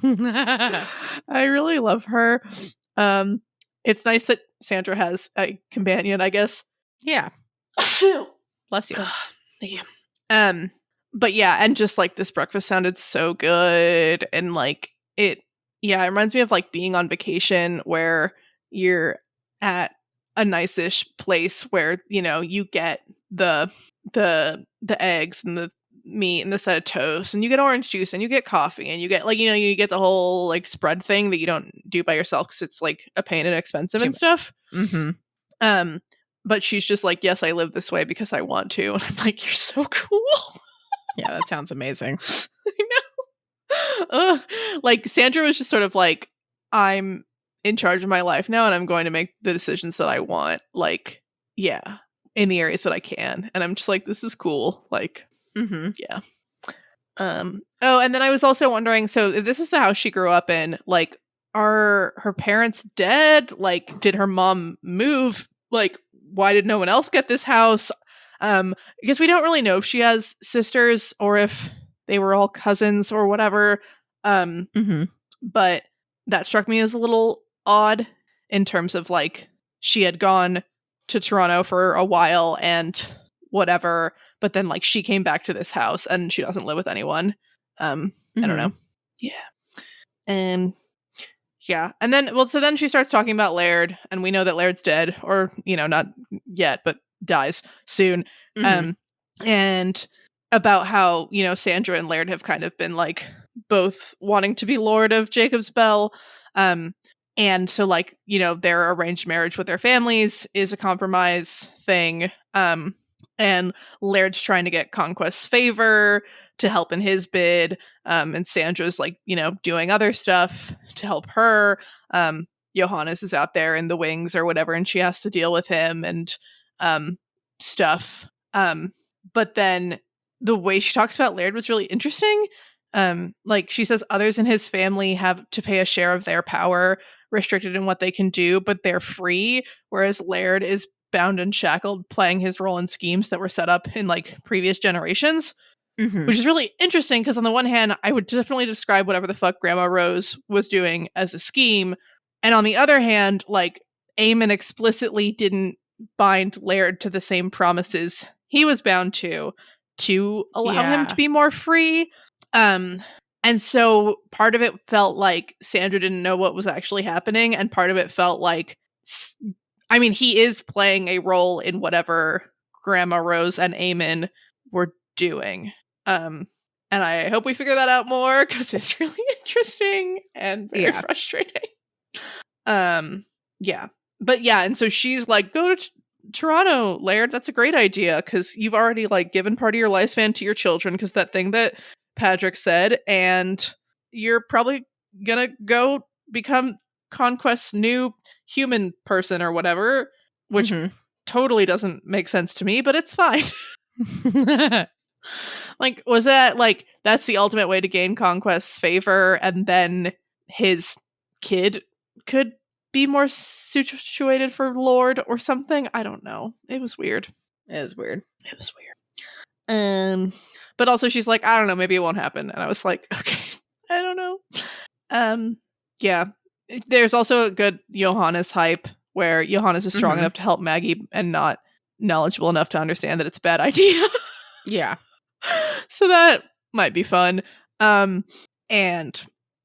I really love her. It's nice that Sandra has a companion, I guess. Yeah. Bless you. Thank you. But yeah, and just, like, this breakfast sounded so good, and, like, it reminds me of, like, being on vacation where you're at a nice-ish place where, you know, you get the eggs and the meat and the side of toast, and you get orange juice, and you get coffee, and you get, like, you know, you get the whole, like, spread thing that you don't do by yourself because it's, like, a pain and expensive and stuff. But she's just like, yes, I live this way because I want to. And I'm like, you're so cool. Yeah, that sounds amazing. I know. Like, Sandra was just sort of like, I'm in charge of my life now, and I'm going to make the decisions that I want. Like, yeah, in the areas that I can. And I'm just like, this is cool. Like, yeah. Oh, and then I was also wondering, so if this is the house she grew up in, like, are her parents dead? Like, did her mom move? Like, why did no one else get this house? I guess we don't really know if she has sisters or if they were all cousins or whatever. But that struck me as a little odd in terms of, like, she had gone to Toronto for a while and whatever, but then, like, she came back to this house and she doesn't live with anyone. I don't know. Yeah. Yeah. And then, so then she starts talking about Laird, and we know that Laird's dead, or, not yet, but dies soon. Mhm. And about how, Sandra and Laird have kind of been like both wanting to be Lord of Jacob's Bell. And so like, their arranged marriage with their families is a compromise thing. And Laird's trying to get Conquest's favor to help in his bid. And Sandra's like, doing other stuff to help her. Johannes is out there in the wings or whatever, and she has to deal with him and stuff. But then the way she talks about Laird was really interesting. Like she says others in his family have to pay a share of their power, restricted in what they can do, but they're free, whereas Laird is bound and shackled, playing his role in schemes that were set up in like previous generations. Mhm. Which is really interesting because on the one hand, I would definitely describe whatever the fuck Grandma Rose was doing as a scheme. And on the other hand, like Eamon explicitly didn't bind Laird to the same promises he was bound to allow him to be more free. And so part of it felt like Sandra didn't know what was actually happening, and part of it felt like, I mean, he is playing a role in whatever Grandma Rose and Eamon were doing. And I hope we figure that out more because it's really interesting and very frustrating. Yeah. But yeah, and so she's like, go to Toronto, Laird. That's a great idea because you've already like given part of your lifespan to your children because that thing that Patrick said, and you're probably gonna go become Conquest's new human person or whatever, which totally doesn't make sense to me, but it's fine. Like, was that like that's the ultimate way to gain Conquest's favor, and then his kid could be more situated for Lord or something? I don't know. It was weird. It was weird. But also she's like, I don't know, maybe it won't happen. And I was like, okay, I don't know. Yeah. There's also a good Johannes hype where Johannes is strong enough to help Maggie and not knowledgeable enough to understand that it's a bad idea. Yeah. So that might be fun. And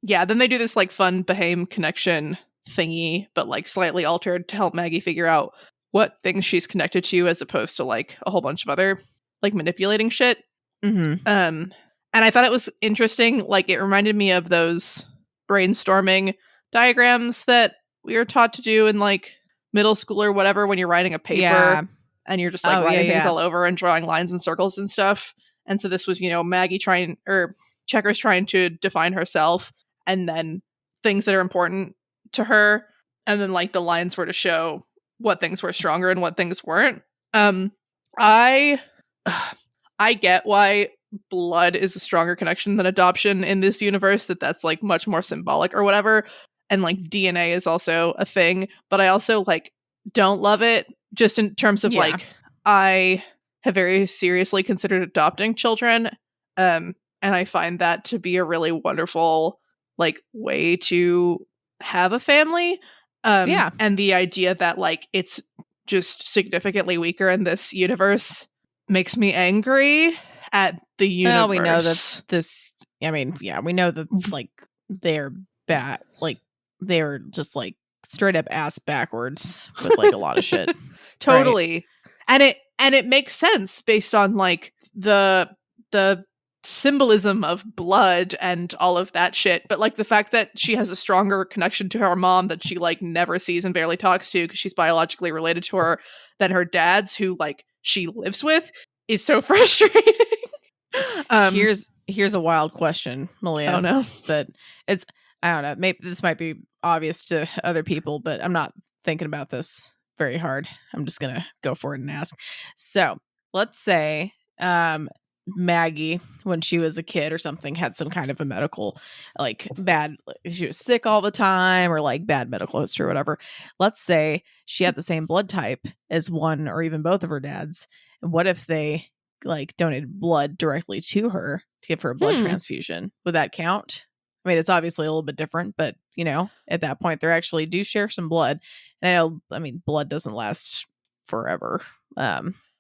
yeah, then they do this like fun Bahame connection thingy, but like slightly altered to help Maggie figure out what things she's connected to as opposed to like a whole bunch of other like manipulating shit. And I thought it was interesting. Like it reminded me of those brainstorming diagrams that we were taught to do in like middle school or whatever when you're writing a paper and you're just like writing things all over and drawing lines and circles and stuff. And so this was, Maggie Checkers trying to define herself, and then things that are important to her, and then like the lines were to show what things were stronger and what things weren't. I get why blood is a stronger connection than adoption in this universe, that's like much more symbolic or whatever, and like DNA is also a thing, but I also like don't love it just in terms of like I have very seriously considered adopting children, and I find that to be a really wonderful like way to have a family. And the idea that like it's just significantly weaker in this universe makes me angry at the universe. Well, we know that this. I mean, we know that like they're bad. Like they're just like straight up ass backwards with like a lot of shit. Totally, right? And it makes sense based on like the symbolism of blood and all of that shit, but like the fact that she has a stronger connection to her mom that she like never sees and barely talks to because she's biologically related to her than her dad's, who like she lives with, is so frustrating. Here's a wild question, Malia. Oh no. But it's, I don't know, maybe this might be obvious to other people, but I'm not thinking about this very hard. I'm just gonna go for it and ask. So let's say Maggie, when she was a kid or something, had some kind of a medical, like bad, she was sick all the time or like bad medical history or whatever. Let's say she had the same blood type as one or even both of her dads. And what if they like donated blood directly to her to give her a blood transfusion? Would that count? I mean, it's obviously a little bit different, but at that point, they actually do share some blood. And I mean, blood doesn't last forever,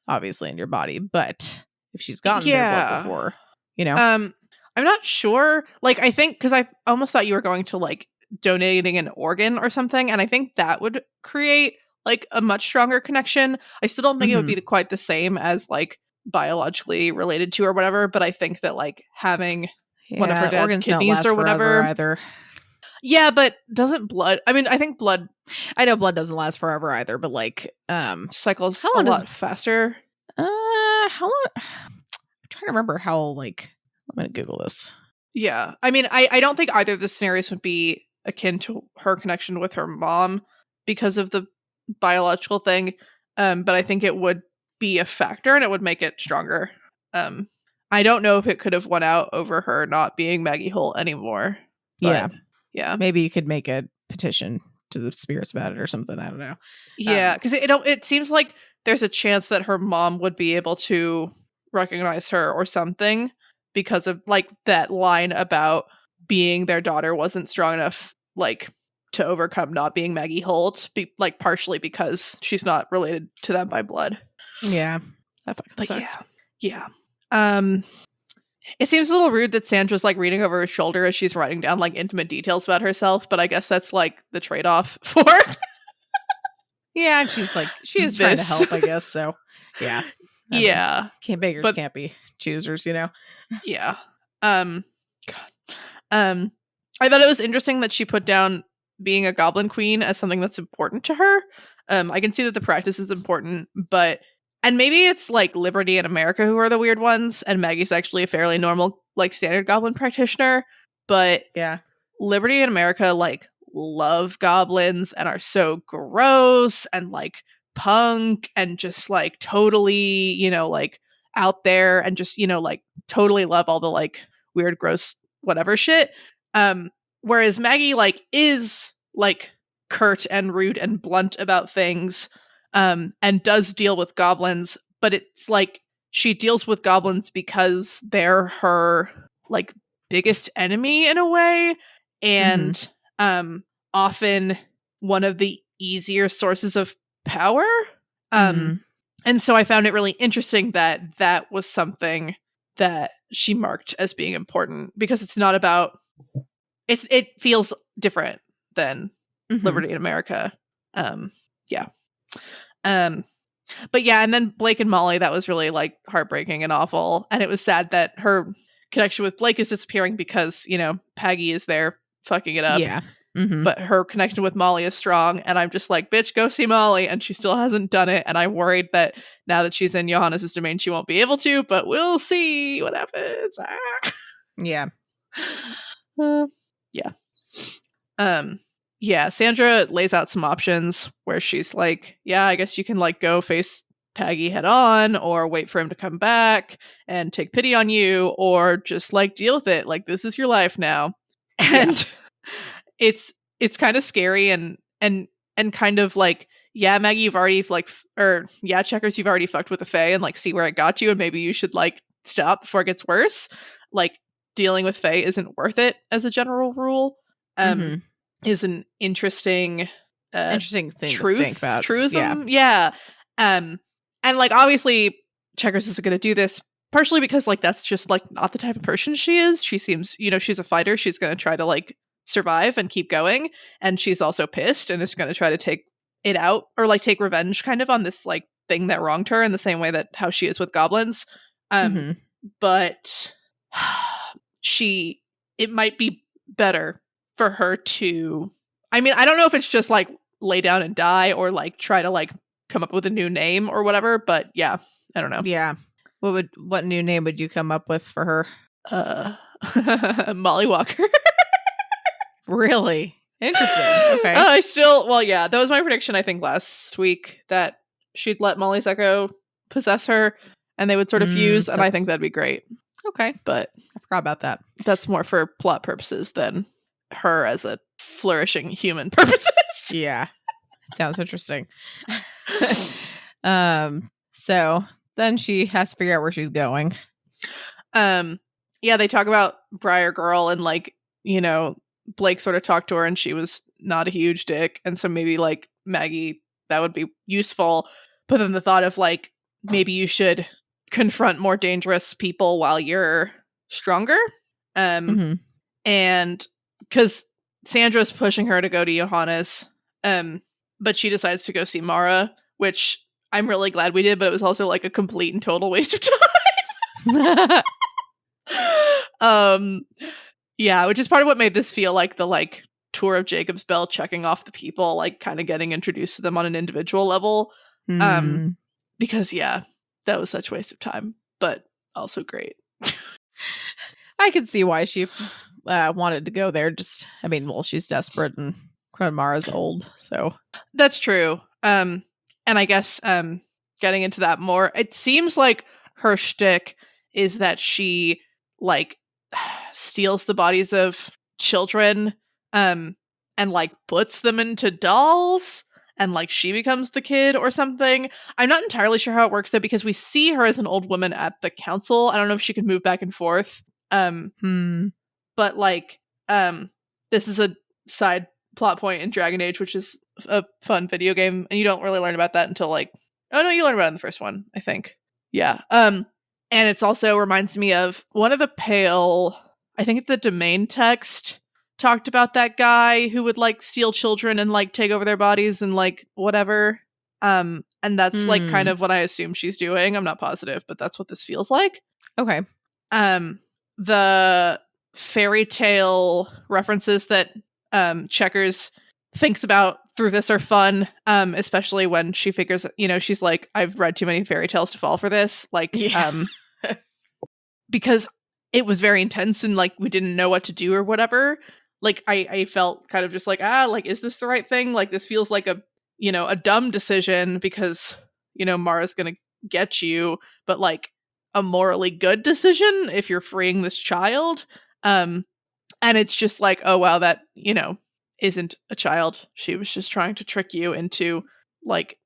obviously in your body, but if she's gotten their blood before, I'm not sure. Like, I think because I almost thought you were going to like donating an organ or something, and I think that would create like a much stronger connection. I still don't think it would be quite the same as like biologically related to or whatever, but I think that like having one of her dad's organs don't kidneys last or whatever forever either. Yeah, but doesn't blood? I mean, I think blood I know blood doesn't last forever either, but like cycles how a long lot faster. how long? I'm trying to remember how like I'm gonna Google this. Yeah, I mean, I don't think either of the scenarios would be akin to her connection with her mom because of the biological thing, but I think it would be a factor and it would make it stronger. I don't know if it could have won out over her not being Maggie Holt anymore. But yeah, maybe you could make a petition to the spirits about it or something. I don't know. Yeah, because it seems like there's a chance that her mom would be able to recognize her or something because of like that line about being their daughter wasn't strong enough like to overcome not being Maggie Holt, like partially because she's not related to them by blood. Yeah, that fucking sucks. Yeah. It seems a little rude that Sandra's like reading over her shoulder as she's writing down like intimate details about herself, but I guess that's like the trade-off for Yeah, and she's like she is trying to help, I guess. So yeah. Yeah. Beggars can't be choosers, you know? Yeah. God. I thought it was interesting that she put down being a goblin queen as something that's important to her. I can see that the practice is important, and maybe it's like Liberty and America who are the weird ones, and Maggie's actually a fairly normal, like standard goblin practitioner. But yeah, Liberty and America like love goblins and are so gross and like punk and just like totally, like out there and just, like totally love all the like weird, gross, whatever shit. Whereas Maggie like is like curt and rude and blunt about things, and does deal with goblins, but it's like she deals with goblins because they're her like biggest enemy in a way, and often one of the easier sources of power. And so I found it really interesting that was something that she marked as being important because it's not about it feels different than Liberty in America. Yeah. But yeah, and then Blake and Molly, that was really like heartbreaking and awful. And it was sad that her connection with Blake is disappearing because, Peggy is there fucking it up. Yeah. But her connection with Molly is strong. And I'm just like, bitch, go see Molly. And she still hasn't done it. And I'm worried that now that she's in Johannes' domain, she won't be able to, but we'll see what happens. Yeah. Yeah, Sandra lays out some options where she's like, yeah, I guess you can like go face Peggy head on or wait for him to come back and take pity on you or just like deal with it. Like this is your life now. And it's kind of scary and kind of like, yeah, Maggie, you've already Checkers, you've already fucked with the Fae and like see where it got you and maybe you should like stop before it gets worse. Like dealing with Fae isn't worth it as a general rule. Is an interesting thing to think about. Truism. Yeah. And like obviously Checkers isn't going to do this partially because like that's just like not the type of person she is. She seems, she's a fighter. She's going to try to like survive and keep going, and she's also pissed and is going to try to take it out or like take revenge kind of on this like thing that wronged her in the same way that how she is with goblins. But it might be better for her to, I mean, I don't know if it's just like lay down and die or like try to like come up with a new name or whatever, but yeah, I don't know. Yeah. What new name would you come up with for her? Molly Walker. Really? Interesting. Okay. That was my prediction, I think, last week, that she'd let Molly's echo possess her and they would sort of fuse, and I think that'd be great. Okay. But I forgot about that. That's more for plot purposes than her as a flourishing human purposes. Yeah. Sounds interesting. So then she has to figure out where she's going. Yeah, they talk about Briar Girl and like, Blake sort of talked to her and she was not a huge dick. And so maybe like Maggie, that would be useful. But then the thought of like, maybe you should confront more dangerous people while you're stronger. And because Sandra's pushing her to go to Johannes, but she decides to go see Mara, which I'm really glad we did, but it was also like a complete and total waste of time. Yeah, which is part of what made this feel like the like tour of Jacob's Bell, checking off the people, like kind of getting introduced to them on an individual level. Because yeah, that was such a waste of time, but also great. I could see why she wanted to go there. Just, I mean, well, she's desperate and Mara's old, so that's true. And I guess getting into that more, it seems like her shtick is that she like steals the bodies of children and like puts them into dolls, and like she becomes the kid or something. I'm not entirely sure how it works though, because we see her as an old woman at the council. I don't know if she can move back and forth. But like this is a side plot point in Dragon Age, which is a fun video game, and you don't really learn about that until like, oh no, you learn about it in the first one, I think. Yeah. And it's also reminds me of one of the Pale, I think the domain text talked about that guy who would like steal children and like take over their bodies and like whatever. And that's like kind of what I assume she's doing. I'm not positive, but that's what this feels like. Okay. The fairy tale references that Checkers thinks about through this are fun, especially when she figures, you know, she's like, I've read too many fairy tales to fall for this. Like, because it was very intense and like we didn't know what to do or whatever. Like I felt kind of just like, like, is this the right thing? Like, this feels like a, you know, a dumb decision because, you know, Mara's gonna get you, but like a morally good decision if you're freeing this child. And it's just like, oh wow, that, you know, isn't a child. She was just trying to trick you into like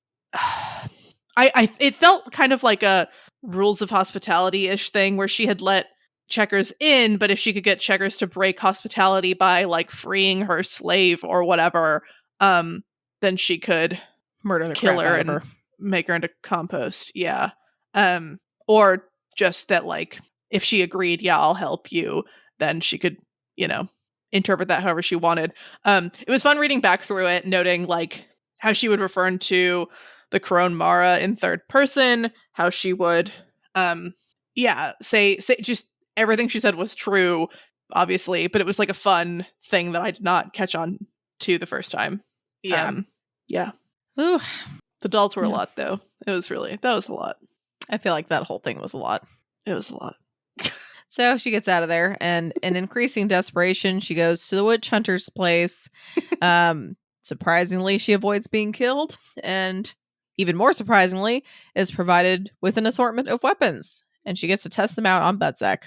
it felt kind of like a rules of hospitality-ish thing where she had let Checkers in, but if she could get Checkers to break hospitality by like freeing her slave or whatever, then she could murder the kill crap her out and of her. make her into compost. Yeah. Or just that like if she agreed, yeah, I'll help you, then she could, you know, interpret that however she wanted. It was fun reading back through it, noting like how she would refer to the crone Mara in third person, how she would say just everything she said was true, obviously, but it was like a fun thing that I did not catch on to the first time. Yeah. Ooh. The dolls were a lot though. That was a lot. I feel like that whole thing was a lot. It was a lot. So she gets out of there, and in increasing desperation, she goes to the witch hunter's place. Surprisingly, she avoids being killed, and even more surprisingly, is provided with an assortment of weapons, and she gets to test them out on Butzek.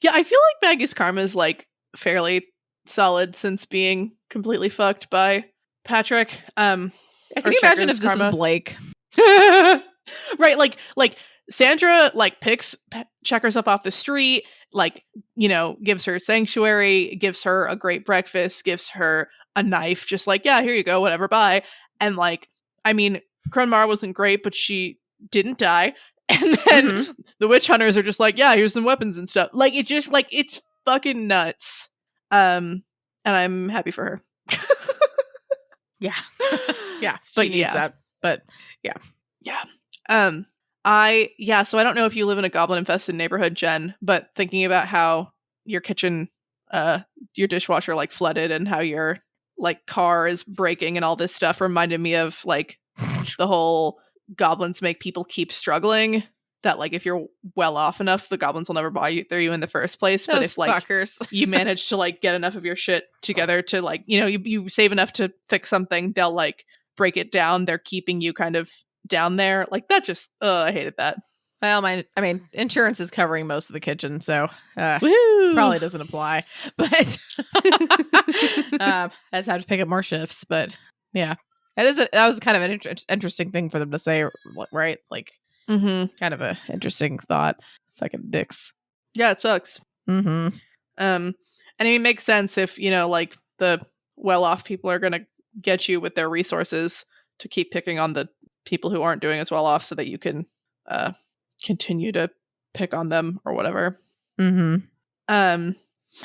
Yeah, I feel like Maggie's karma is like fairly solid since being completely fucked by Patrick. Can you imagine if this is Blake? Right, like Sandra like picks Checkers up off the street, like, you know, gives her sanctuary, gives her a great breakfast, gives her a knife, just like, yeah, here you go, whatever, bye. And like, I mean, Crone Mara wasn't great, but she didn't die. And then the witch hunters are just like, yeah, here's some weapons and stuff. Like, it just like, it's fucking nuts. And I'm happy for her. Yeah. Yeah. But she needs that. But yeah. Yeah. So I don't know if you live in a goblin infested neighborhood, Jen, but thinking about how your kitchen, your dishwasher like flooded and how your like car is breaking and all this stuff reminded me of like the whole goblins make people keep struggling. That like if you're well off enough, the goblins will never bother you in the first place. Those but if like fuckers. You manage to like get enough of your shit together to like, you know, you save enough to fix something, they'll like break it down. They're keeping you kind of down there. Like that just I hated that. Well, insurance is covering most of the kitchen, so probably doesn't apply. But I just have to pick up more shifts. But yeah, that was kind of an interesting thing for them to say, right? Like, kind of a interesting thought. Fucking dicks. Yeah, it sucks. And I mean, it makes sense if, you know, like the well-off people are gonna get you with their resources to keep picking on the people who aren't doing as well off, so that you can continue to pick on them or whatever.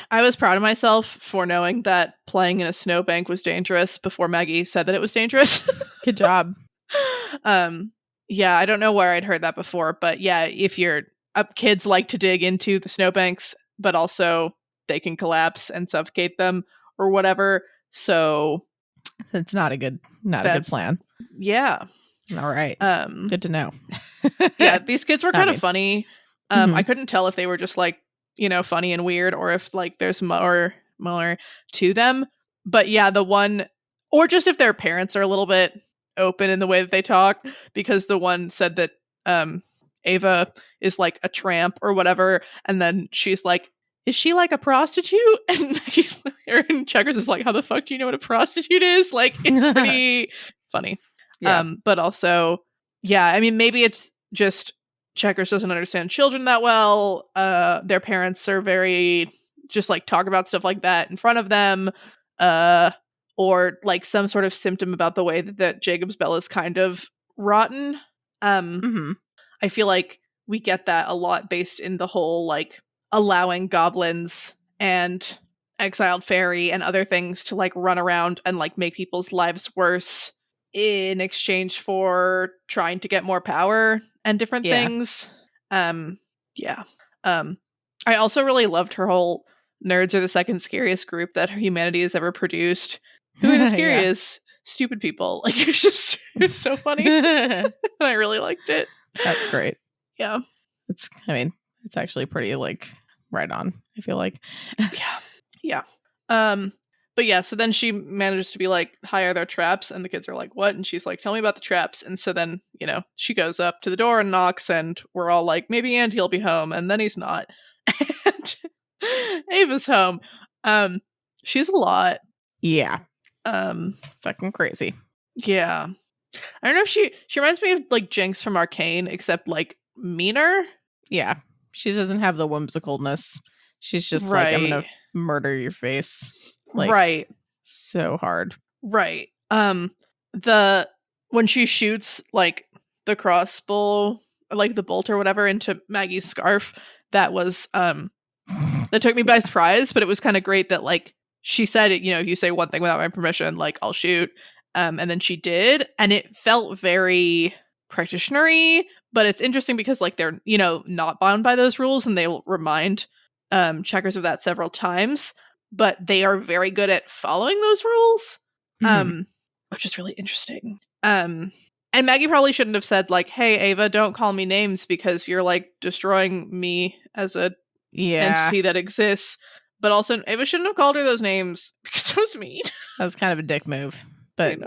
I was proud of myself for knowing that playing in a snowbank was dangerous before Maggie said that it was dangerous. Good job. Yeah, I don't know where I'd heard that before, but yeah, if you're up, kids like to dig into the snowbanks, but also they can collapse and suffocate them or whatever. So It's not a good plan. Yeah. All right. Good to know. Yeah, these kids were kind of funny. Mhm. I couldn't tell if they were just like, funny and weird, or if like there's more to them. But yeah, the one, or just if their parents are a little bit open in the way that they talk, because the one said that Ava is like a tramp or whatever, and then she's like, is she like a prostitute? And and Checkers is like, how the fuck do you know what a prostitute is? Like, it's pretty funny. Yeah. But also, yeah, I mean, maybe it's just Checkers doesn't understand children that well. Their parents are very just like talk about stuff like that in front of them. Or like some sort of symptom about the way that Jacob's Bell is kind of rotten. I feel like we get that a lot based in the whole like allowing goblins and exiled fairy and other things to like run around and like make people's lives worse in exchange for trying to get more power and different things. Yeah. I also really loved her whole nerds are the second scariest group that humanity has ever produced. Who are the scariest? Stupid people. Like, it's so funny. I really liked it. That's great. Yeah. It's actually pretty like right on, I feel like. Yeah. But yeah, so then she manages to be like, hi, are there traps? And the kids are like, what? And she's like, tell me about the traps. And so then, she goes up to the door and knocks, and we're all like, maybe Andy'll be home. And then he's not. And Ava's home. She's a lot. Yeah. Fucking crazy. Yeah. I don't know if she reminds me of like Jinx from Arcane, except like meaner. Yeah. She doesn't have the whimsicalness. She's just like, I'm gonna murder your face. Like, so hard. Right. When she shoots like the crossbow, like the bolt or whatever, into Maggie's scarf, that was that took me by surprise, but it was kind of great that like she said it, you say one thing without my permission, like I'll shoot. And then she did, and it felt very practitioner-y, but it's interesting because like they're, not bound by those rules, and they will remind Checkers of that several times, but they are very good at following those rules, which is really interesting. And Maggie probably shouldn't have said like, hey, Ava, don't call me names because you're like destroying me as a entity that exists. But also, Ava shouldn't have called her those names because that was mean. That was kind of a dick move. But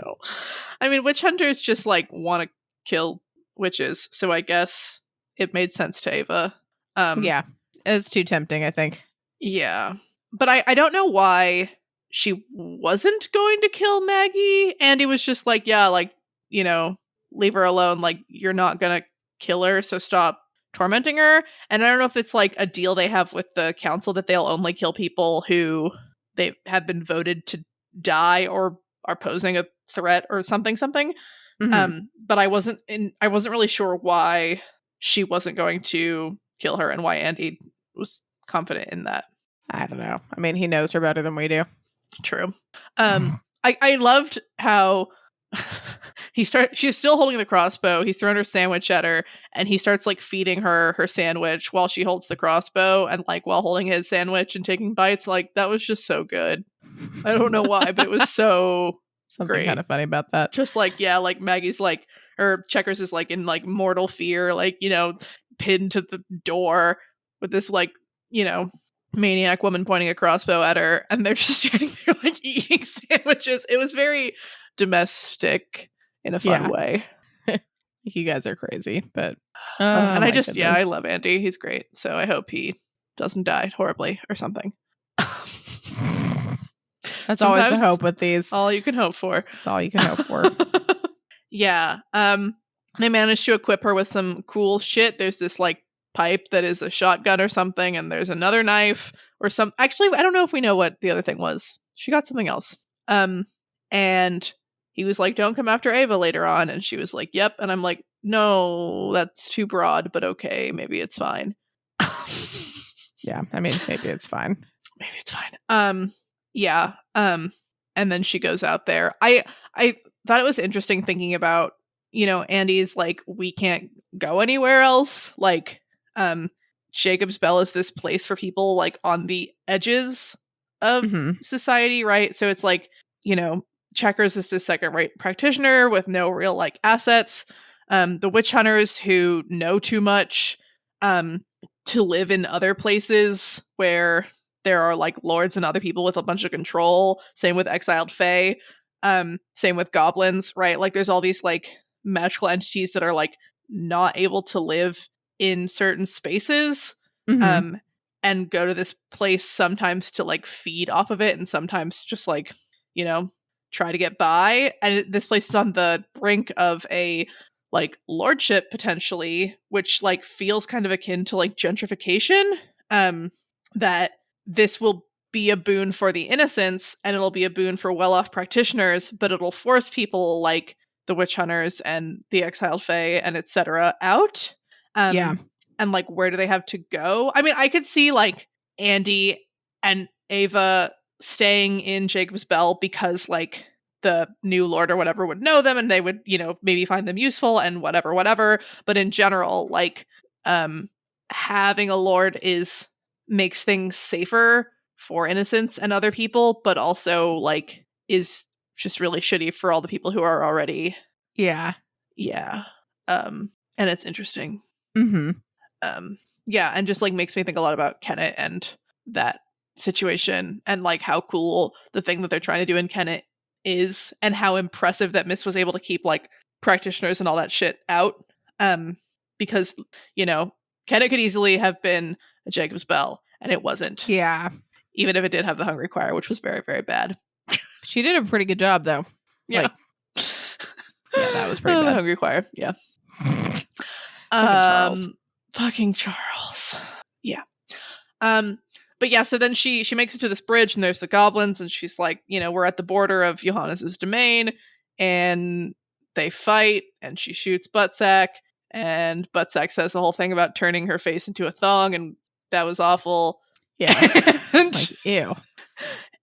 I mean, witch hunters just like want to kill witches, so I guess it made sense to Ava. Yeah, it's too tempting, I think. Yeah, but I don't know why she wasn't going to kill Maggie. Andy was just like, yeah, like, leave her alone. Like, you're not gonna kill her, so stop tormenting her. And I don't know if it's like a deal they have with the council that they'll only kill people who they have been voted to die or are posing a threat or something. But I wasn't really sure why she wasn't going to kill her and why Andy was confident in that. I don't know. I mean, he knows her better than we do. True. I loved how she's still holding the crossbow. He's thrown her sandwich at her, and he starts like feeding her sandwich while she holds the crossbow, and like while holding his sandwich and taking bites. Like, that was just so good. I don't know why, but it was so something great. Kind of funny about that. Just like, yeah, like Maggie's like, or Checkers is like in like mortal fear, like, pinned to the door with this like, maniac woman pointing a crossbow at her, and they're just standing there like eating sandwiches. It was very domestic in a fun way. You guys are crazy, but and I love Andy. He's great. So I hope he doesn't die horribly or something. That's always the hope with these. All you can hope for. It's all you can hope for. Yeah. They managed to equip her with some cool shit. There's this like pipe that is a shotgun or something, and there's another knife or some. Actually, I don't know if we know what the other thing was. She got something else. And he was like, "Don't come after Ava later on," and she was like, "Yep." And I'm like, "No, that's too broad, but okay, maybe it's fine." Yeah, I mean, maybe it's fine. Maybe Yeah. And then she goes out there. I thought it was interesting thinking about, Andy's like, we can't go anywhere else. Like, Jacob's Bell is this place for people like on the edges of society, right? So it's like, Checkers is this second-rate practitioner with no real like assets. The witch hunters who know too much to live in other places where there are like lords and other people with a bunch of control. Same with exiled fae. Same with goblins, right? Like there's all these like magical entities that are like not able to live in certain spaces. And go to this place sometimes to like feed off of it and sometimes just like, try to get by. And this place is on the brink of a like lordship potentially, which like feels kind of akin to like gentrification. That this will be a boon for the innocents and it'll be a boon for well-off practitioners, but it'll force people like the witch hunters and the exiled fae and etc. out. And like, where do they have to go? I mean, I could see like Andy and Ava staying in Jacob's Bell because like the new lord or whatever would know them and they would, maybe find them useful and whatever. But in general, like, having a lord makes things safer for innocents and other people, but also like is just really shitty for all the people who are already. Yeah. And it's interesting. Yeah, and just like makes me think a lot about Kennet and that situation and like how cool the thing that they're trying to do in Kennet is and how impressive that Miss was able to keep like practitioners and all that shit out. Because, Kennet could easily have been a Jacob's Bell and it wasn't. Yeah. Even if it did have the Hungry Choir, which was very, very bad. She did a pretty good job though. Yeah. Like, yeah, that was pretty bad. The Hungry Choir, yeah. Fucking Charles. Yeah. But yeah, so then she makes it to this bridge and there's the goblins and she's like, we're at the border of Johannes's domain and they fight and she shoots Buttsack and Buttsack says the whole thing about turning her face into a thong and that was awful. Yeah. Like, ew.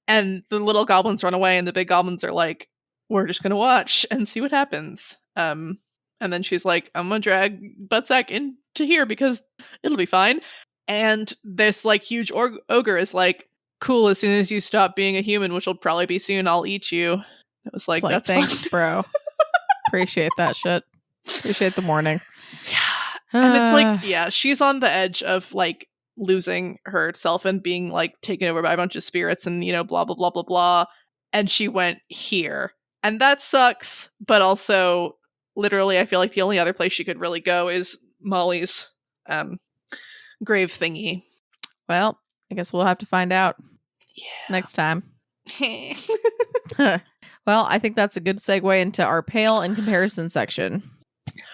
And the little goblins run away and the big goblins are like, we're just gonna watch and see what happens. And then she's like, I'm gonna drag Buttsack into here because it'll be fine. And this like huge ogre is like, cool, as soon as you stop being a human, which will probably be soon, I'll eat you. It was like, that's thanks, fun. bro. Appreciate that shit. Appreciate the warning. Yeah. And it's like, yeah, she's on the edge of like losing herself and being like taken over by a bunch of spirits and, blah, blah, blah, blah, blah. And she went here. And that sucks. But also, literally, I feel like the only other place she could really go is Molly's grave thingy. Well, I guess we'll have to find out next time. Well, I think that's a good segue into our pale and comparison section.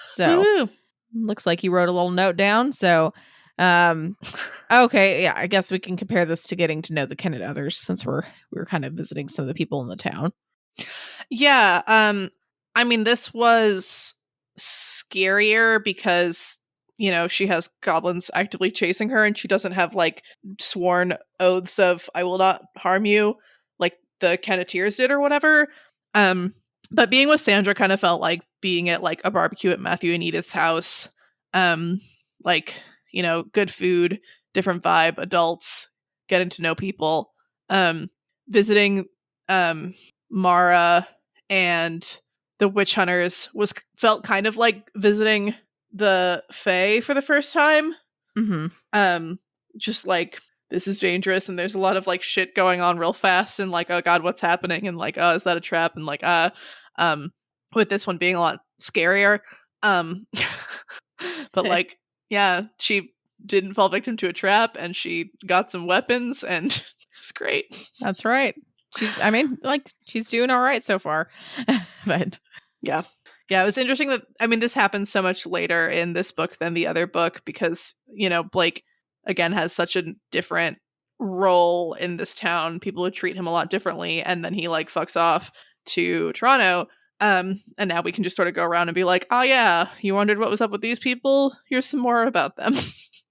So, looks like you wrote a little note down. So, okay, yeah, I guess we can compare this to getting to know the Kennet others since we were kind of visiting some of the people in the town. Yeah, I mean, this was scarier because she has goblins actively chasing her and she doesn't have like sworn oaths of I will not harm you like the Kenneteers did or whatever. But being with Sandra kind of felt like being at like a barbecue at Matthew and Edith's house. Like, good food, different vibe, adults, getting to know people. Visiting Mara and the witch hunters felt kind of like visiting the Fae for the first time. Just like, this is dangerous and there's a lot of like shit going on real fast and like, oh god, what's happening? And like, oh, is that a trap? And like, with this one being a lot scarier. But like, yeah, she didn't fall victim to a trap and she got some weapons and it's great. That's right. She's doing all right so far. But yeah, it was interesting that, this happens so much later in this book than the other book because, Blake, again, has such a different role in this town. People would treat him a lot differently. And then he, like, fucks off to Toronto. And now we can just sort of go around and be like, oh, yeah, you wondered what was up with these people? Here's some more about them.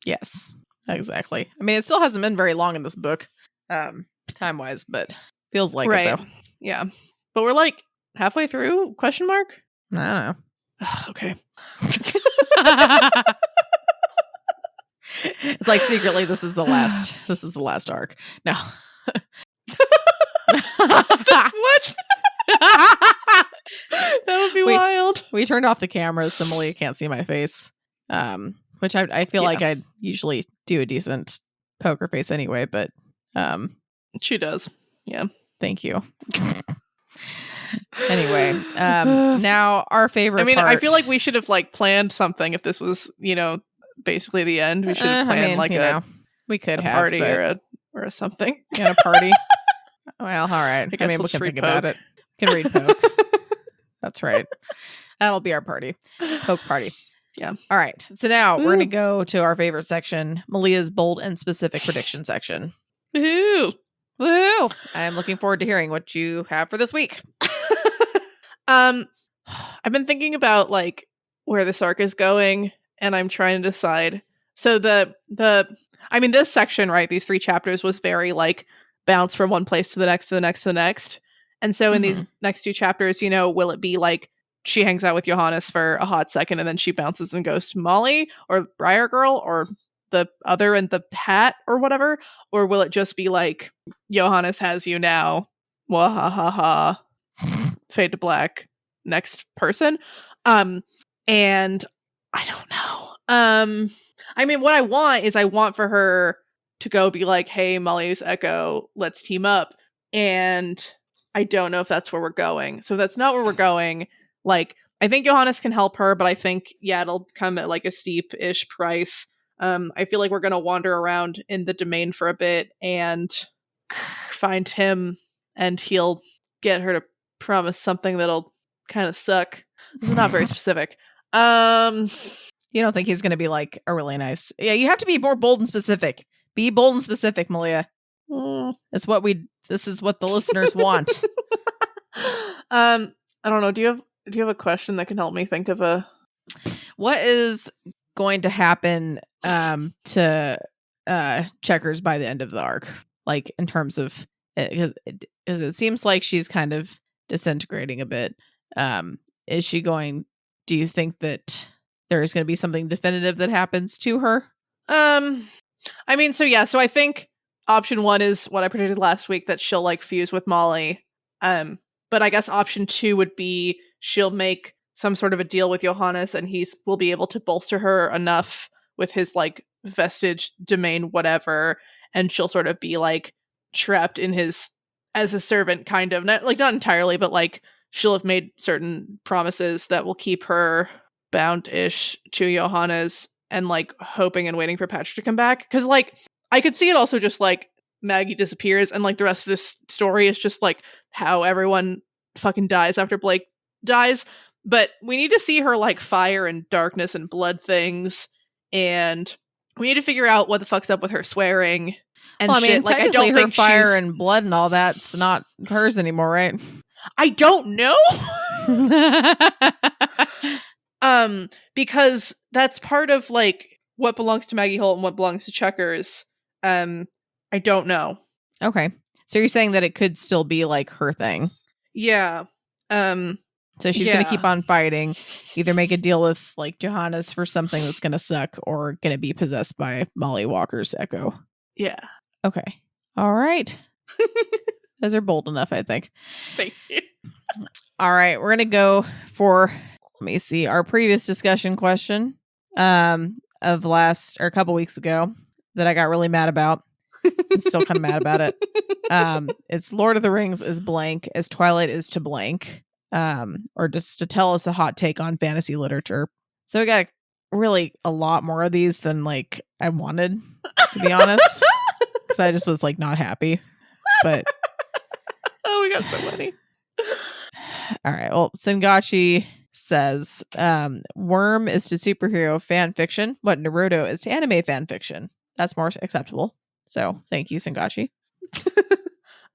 Yes, exactly. It still hasn't been very long in this book to time-wise, but feels like right. it, though. Yeah. But we're like halfway through? Question mark? I Okay. don't know. It's like secretly this is the last arc. No. What? That would be wild. We turned off the cameras so Malia can't see my face. Which I feel like I'd usually do a decent poker face anyway, but she does. Yeah. Thank you. Anyway, now our favorite part. I feel like we should have like planned something if this was, basically the end. We should have planned we could have party or a something. A party. Well, all right. I guess we can think poke. about it. Can read poke. That's right. That'll be our party. Poke party. Yeah. All right. So now we're going to go to our favorite section, Malia's bold and specific prediction section. Woohoo! Woohoo! I'm looking forward to hearing what you have for this week. I've been thinking about like where this arc is going, and I'm trying to decide. So this section, right? These 3 chapters was very like bounce from one place to the next, to the next, to the next. And so in these next 2 chapters, will it be like she hangs out with Johannes for a hot second and then she bounces and goes to Molly or Briar Girl or the other in the hat or whatever? Or will it just be like Johannes has you now? Wahahaha. Fade to black. Next person. And I don't know. What I want is I want for her to go be like, hey, Molly's Echo, let's team up. And I don't know if that's where we're going. So if that's not where we're going, like, I think Johannes can help her, but I think, it'll come at like a steep-ish price. I feel like we're going to wander around in the domain for a bit and find him, and he'll get her to promise something that'll kind of suck. This is not very specific. You don't think he's going to be like a really nice... Yeah, you have to be more bold and specific. Be bold and specific, Malia. This is what the listeners want. I don't know. Do you have a question that can help me think of a... What is going to happen to Checkers by the end of the arc? Like, in terms of... It seems like she's kind of disintegrating a bit. Is she going... Do you think that there is going to be something definitive that happens to her? So I think option 1 is what I predicted last week, that she'll like fuse with Molly. But I guess option 2 would be she'll make some sort of a deal with Johannes, and he will be able to bolster her enough with his like vestige domain, whatever, and she'll sort of be like trapped in his as a servant, kind of, not entirely, but like she'll have made certain promises that will keep her bound-ish to Johannes, and like hoping and waiting for Patrick to come back. Because like I could see it also just like Maggie disappears, and like the rest of this story is just like how everyone fucking dies after Blake dies. But we need to see her like fire and darkness and blood things, and we need to figure out what the fuck's up with her swearing and shit. Like, I don't think her fire and blood and all that's not hers anymore, right? I don't know. Because that's part of like what belongs to Maggie Holt and what belongs to Checkers. I don't know. Okay. So you're saying that it could still be like her thing. Yeah. So she's going to keep on fighting, either make a deal with like Johannes for something that's going to suck, or going to be possessed by Molly Walker's Echo. Yeah. Okay. All right. Those are bold enough, I think. Thank you. All right. We're going to go for, let me see, our previous discussion question of a couple weeks ago that I got really mad about. I'm still kind of mad about it. It's Lord of the Rings is blank as Twilight is to blank. Or just to tell us a hot take on fantasy literature. So we got really a lot more of these than like I wanted, to be honest. Because I just was like not happy. But oh, we got so many. All right. Well, Sengachi says Worm is to superhero fan fiction what Naruto is to anime fan fiction. That's more acceptable. So thank you, Sengachi.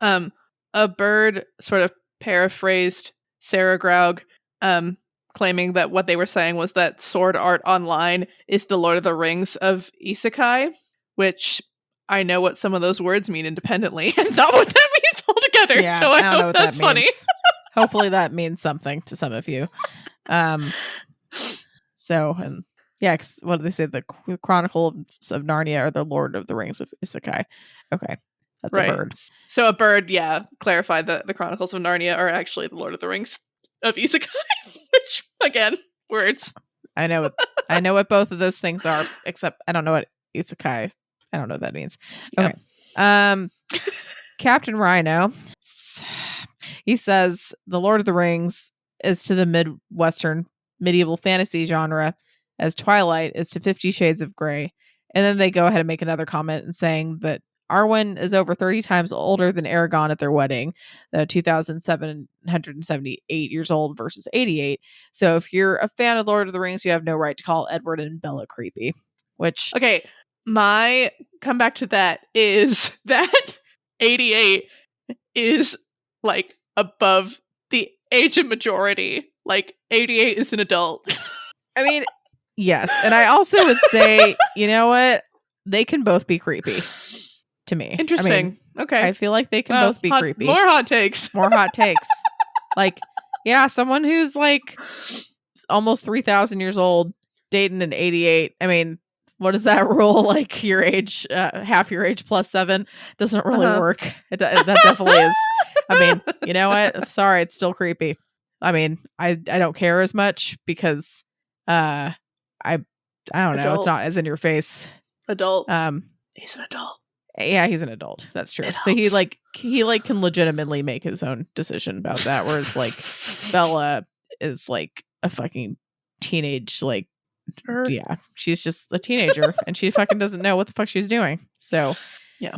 A bird sort of paraphrased Sarah Graug, claiming that what they were saying was that Sword Art Online is the Lord of the Rings of Isekai, which I know what some of those words mean independently and not what that means altogether. Yeah, so I don't know hope what that's that funny. means. Hopefully that means something to some of you. So, and yeah, 'cause what do they say? The Chronicles of Narnia or the Lord of the Rings of Isekai. Okay, that's a bird. So a bird, yeah. Clarify that the Chronicles of Narnia are actually the Lord of the Rings of Isekai, which again, words. I know what both of those things are, except I don't know what Isekai. I don't know what that means. Okay. Captain Rhino, he says the Lord of the Rings is to the Midwestern medieval fantasy genre as Twilight is to 50 Shades of Grey. And then they go ahead and make another comment and saying that Arwen is over 30 times older than Aragorn at their wedding, 2,778 years old versus 88. So if you're a fan of Lord of the Rings, you have no right to call Edward and Bella creepy. Which, okay, my comeback to that is that 88 is like above the age of majority. Like 88 is an adult. I mean, yes. And I also would say, you know what? They can both be creepy to me. Interesting. I mean, okay. I feel like they can both be creepy. More hot takes. More hot takes. Like, yeah, someone who's like almost 3,000 years old dating an 88. I mean, what is that rule? Like your age, half your age plus 7 doesn't really work. That definitely is. I mean, you know what? Sorry, it's still creepy. I mean, I don't care as much because I don't know. It's not as in your face. Adult. He's an adult. Yeah, he's an adult. That's true. It So he helps. can legitimately make his own decision about that. Whereas like Bella is like a fucking teenage, like, yeah, she's just a teenager and she fucking doesn't know what the fuck she's doing. So yeah.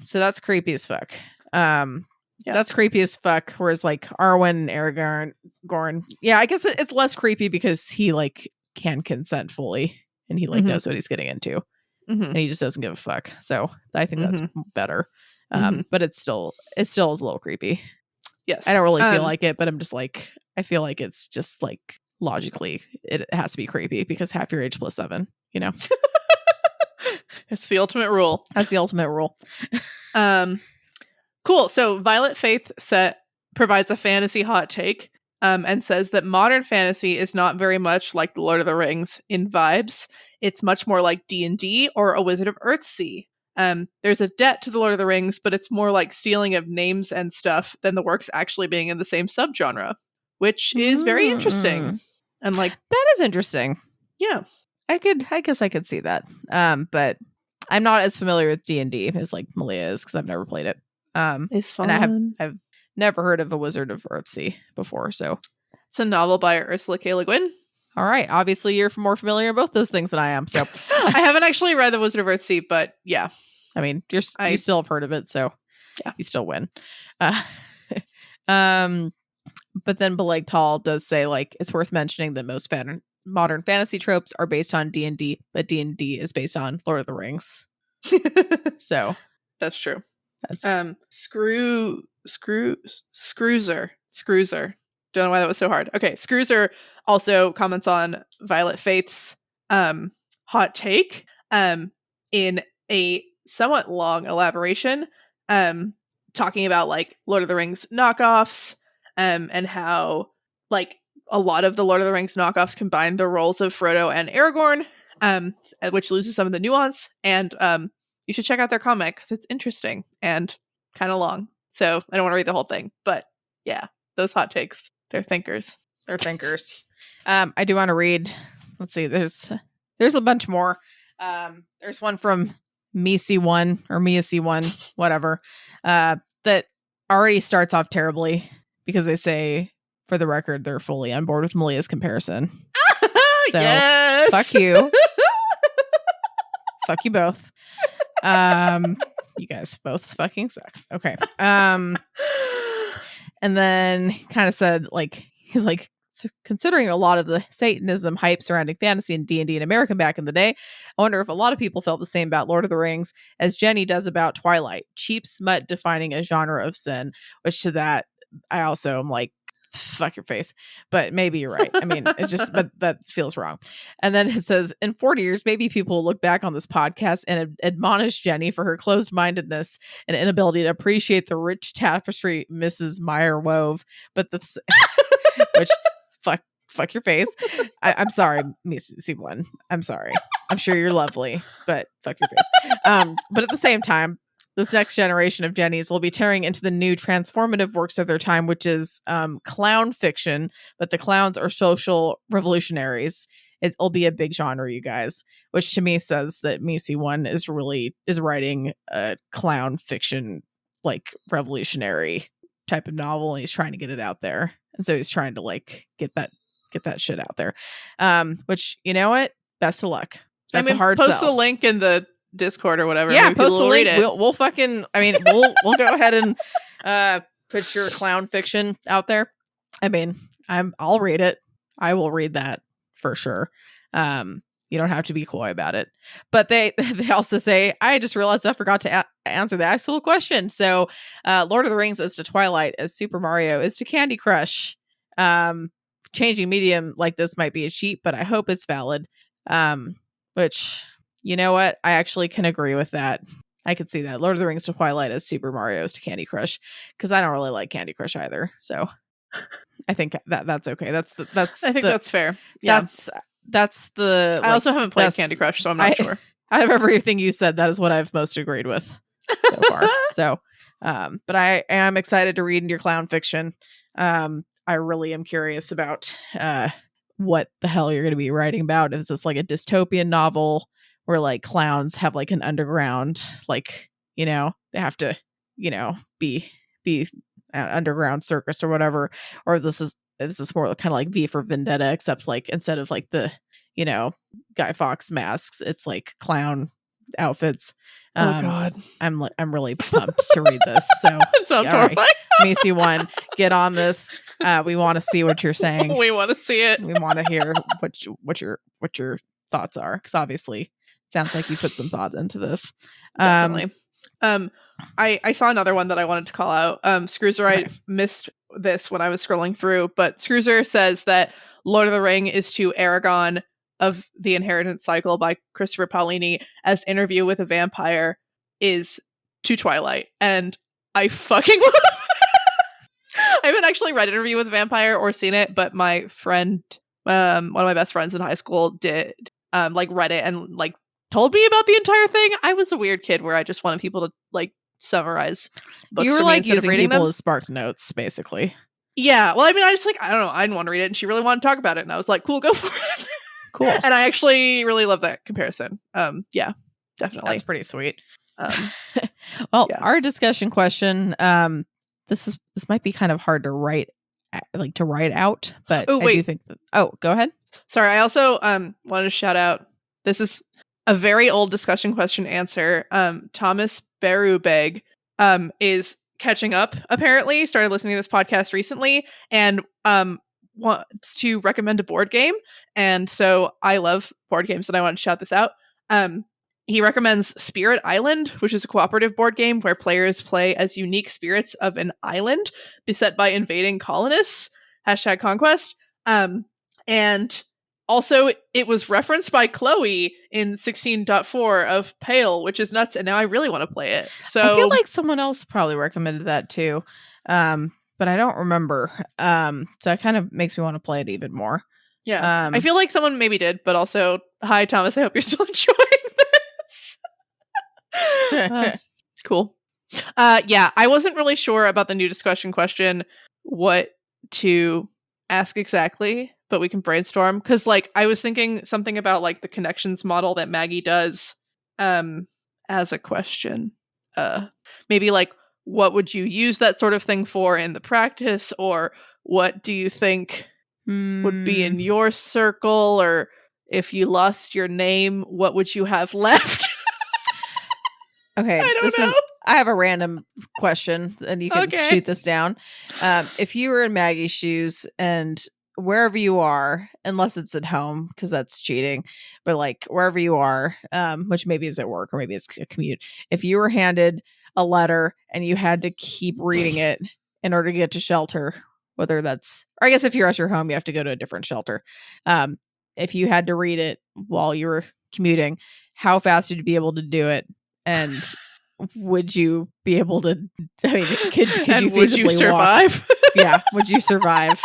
So that's creepy as fuck. That's creepy as fuck. Whereas like Arwen and Aragorn, yeah, I guess it's less creepy because he like can consent fully and he like knows what he's getting into. And he just doesn't give a fuck. So I think that's better. But it still is a little creepy. Yes. I don't really feel like it, but I'm just like, I feel like it's just like logically it has to be creepy because half your age plus 7, you know? It's the ultimate rule. That's the ultimate rule. Cool. So Violet Faith provides a fantasy hot take and says that modern fantasy is not very much like The Lord of the Rings in vibes. It's much more like D&D or A Wizard of Earthsea. There's a debt to The Lord of the Rings, but it's more like stealing of names and stuff than the works actually being in the same subgenre, which is very interesting. And like that is interesting. Yeah. I guess I could see that. But I'm not as familiar with D&D as like Malia is because I've never played it. It's fun. And I've never heard of A Wizard of Earthsea before, so it's a novel by Ursula K. Le Guin. All right, obviously you're more familiar with both those things than I am. So I haven't actually read The Wizard of Earthsea, but yeah, I mean you still have heard of it, so yeah, you still win. But then Beleg Tall does say like it's worth mentioning that most modern fantasy tropes are based on D&D, but D&D is based on Lord of the Rings. So that's true. That's Screwzer. Don't know why that was so hard. Okay, Screwzer also comments on Violet Faith's hot take in a somewhat long elaboration, talking about like Lord of the Rings knockoffs, and how like a lot of the Lord of the Rings knockoffs combine the roles of Frodo and Aragorn, which loses some of the nuance. And you should check out their comic because it's interesting and kind of long. So I don't want to read the whole thing, but yeah, those hot takes, they're thinkers. They're thinkers. I do want to read. Let's see. There's a bunch more. There's one from Misi1 or Miasi1, whatever, that already starts off terribly because they say, for the record, they're fully on board with Malia's comparison. So yes! Fuck you. Fuck you both. You guys both fucking suck. Okay. And then kind of said like he's like, so considering a lot of the Satanism hype surrounding fantasy and D&D in America back in the day, I wonder if a lot of people felt the same about Lord of the Rings as Jenny does about Twilight. Cheap smut defining a genre of sin, which to that I also am like, fuck your face. But maybe you're right. I mean, it just, but that feels wrong. And then it says, in 40 years, maybe people will look back on this podcast and admonish Jenny for her closed-mindedness and inability to appreciate the rich tapestry Mrs. Meyer wove. But that's, which, fuck your face. I'm sorry, Miss C1. I'm sorry. I'm sure you're lovely, but fuck your face. But at the same time, this next generation of Jennies will be tearing into the new transformative works of their time, which is clown fiction, but the clowns are social revolutionaries. It'll be a big genre, you guys, which to me says that Misi One is writing a clown fiction, like revolutionary type of novel, and he's trying to get it out there. And so he's trying to like get that shit out there. Which, you know what? Best of luck. That's a hard post sell. the link in the Discord or whatever. Yeah, maybe post the link. read it. We'll fucking. I mean, we'll go ahead and put your clown fiction out there. I mean, I'll read it. I will read that for sure. You don't have to be coy about it. But they also say, I just realized I forgot to answer the actual question. So, Lord of the Rings is to Twilight as Super Mario is to Candy Crush. Changing medium like this might be a cheat, but I hope it's valid. Which, you know what? I actually can agree with that. I could see that. Lord of the Rings to Twilight as Super Mario's to Candy Crush, because I don't really like Candy Crush either. So I think that's okay. I think that's fair. Yeah. That's the. I also haven't played Candy Crush, so I'm not sure. Out of everything you said, that is what I've most agreed with so far. So, but I am excited to read into your clown fiction. I really am curious about what the hell you're going to be writing about. Is this like a dystopian novel where like clowns have like an underground, like, you know, they have to, you know, be an underground circus or whatever, or this is more kind of like V for Vendetta, except like instead of like the, you know, Guy Fawkes masks, it's like clown outfits. Oh God, I'm really pumped to read this. So it sounds horrifying. Right. Macy One, get on this. We want to see what you're saying. We want to see it. We want to hear what your thoughts are, because obviously it sounds like you put some thought into this. Definitely. I saw another one that I wanted to call out. Screwzer, I missed this when I was scrolling through, but Screwzer says that Lord of the Ring is to Aragon of the Inheritance Cycle by Christopher Paolini as Interview with a Vampire is to Twilight, and I fucking love it. I haven't actually read Interview with a Vampire or seen it, but my friend, one of my best friends in high school did, like read it and like told me about the entire thing. I was a weird kid where I just wanted people to like summarize books. You were for like me using people them as spark notes, basically. Yeah. Well, I mean, I don't know. I didn't want to read it, and she really wanted to talk about it, and I was like, cool, go for it. Cool. And I actually really love that comparison. Yeah, definitely. That's pretty sweet. Well, yeah. Our discussion question. This might be kind of hard to write out, but I do think that. Oh, go ahead. Sorry, I also wanted to shout out. This is a very old discussion question answer. Thomas Berubeg is catching up. Apparently, started listening to this podcast recently, and wants to recommend a board game. And so I love board games, and I want to shout this out. He recommends Spirit Island, which is a cooperative board game where players play as unique spirits of an island beset by invading colonists. #conquest. And also, it was referenced by Chloe in 16.4 of Pale, which is nuts, and now I really want to play it. So I feel like someone else probably recommended that too, but I don't remember. So it kind of makes me want to play it even more. Yeah, I feel like someone maybe did, but also, hi Thomas, I hope you're still enjoying this. Cool. Yeah, I wasn't really sure about the new discussion question, what to ask exactly, but we can brainstorm, because like I was thinking something about like the connections model that Maggie does as a question. Maybe like, what would you use that sort of thing for in the practice, or what do you think would be in your circle, or if you lost your name, what would you have left? Okay, I have a random question, and you can shoot this down. If you were in Maggie's shoes, and wherever you are, unless it's at home, because that's cheating, but like wherever you are, which maybe is at work or maybe it's a commute, if you were handed a letter and you had to keep reading it in order to get to shelter, whether that's, or I guess if you're at your home, you have to go to a different shelter. If you had to read it while you were commuting, how fast would you be able to do it? And would you be able to, I mean, could and you would you feasibly survive? walk? Yeah. Would you survive?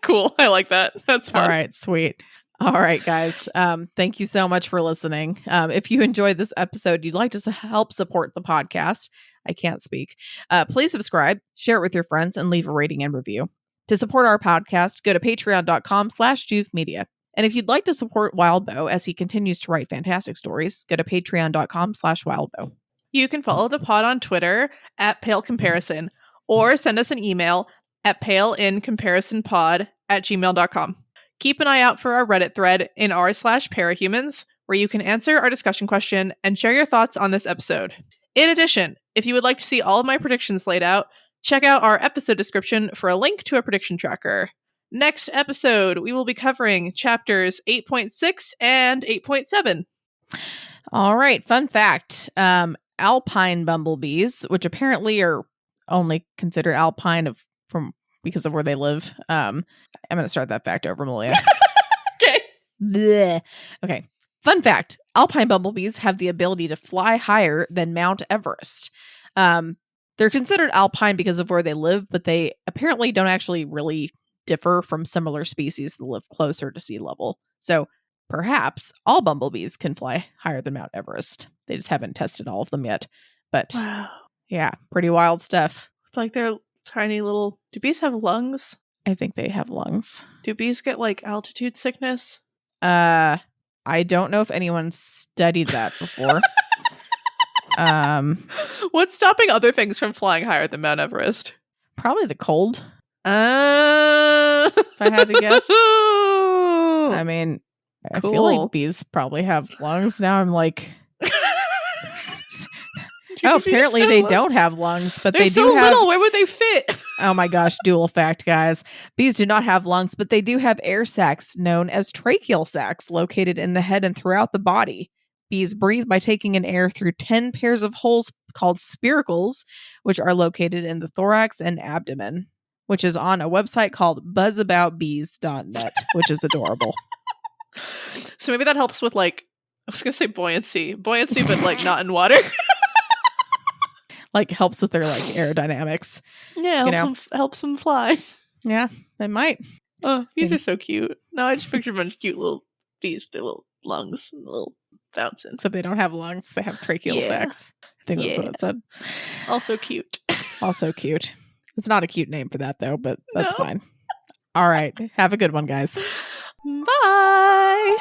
Cool. I like that. That's fun. All right. Sweet. All right, guys. Thank you so much for listening. If you enjoyed this episode, you'd like to help support the podcast, I can't speak. Please subscribe, share it with your friends, and leave a rating and review. To support our podcast, go to patreon.com/JuveMedia. And if you'd like to support Wildbow as he continues to write fantastic stories, go to patreon.com/Wildbow. You can follow the pod on Twitter at Pale Comparison, or send us an email at paleincomparisonpod@gmail.com. Keep an eye out for our Reddit thread in r/parahumans, where you can answer our discussion question and share your thoughts on this episode. In addition, if you would like to see all of my predictions laid out, check out our episode description for a link to a prediction tracker. Next episode, we will be covering chapters 8.6 and 8.7. All right. Fun fact. Alpine bumblebees, which apparently are only considered alpine because of where they live. I'm going to start that fact over, Malia. Okay. Blech. Okay. Fun fact. Alpine bumblebees have the ability to fly higher than Mount Everest. They're considered alpine because of where they live, but they apparently don't actually really differ from similar species that live closer to sea level. So perhaps all bumblebees can fly higher than Mount Everest. They just haven't tested all of them yet. But wow. Yeah, pretty wild stuff. It's like they're tiny little... Do bees have lungs? I think they have lungs. Do bees get like altitude sickness? I don't know if anyone's studied that before. What's stopping other things from flying higher than Mount Everest? Probably the cold. If I had to guess. I mean, I feel Cool. like bees probably have lungs. Now I'm like, oh, apparently they don't have lungs, but They're they so do have. little. Where would they fit? Oh my gosh, dual fact, guys. Bees do not have lungs, but they do have air sacs known as tracheal sacs located in the head and throughout the body. Bees breathe by taking in air through 10 pairs of holes called spiracles, which are located in the thorax and abdomen, which is on a website called buzzaboutbees.net, which is adorable. So maybe that helps with like, I was going to say buoyancy, but like not in water. Like helps with their like aerodynamics. Yeah, helps them fly. Yeah, they might. Oh, bees are so cute. No, I just pictured a bunch of cute little bees with their little lungs and little bouncing. So they don't have lungs, they have tracheal sacs. I think that's what it said. Also cute. Also cute. It's not a cute name for that though, but that's fine. All right. Have a good one, guys. Bye.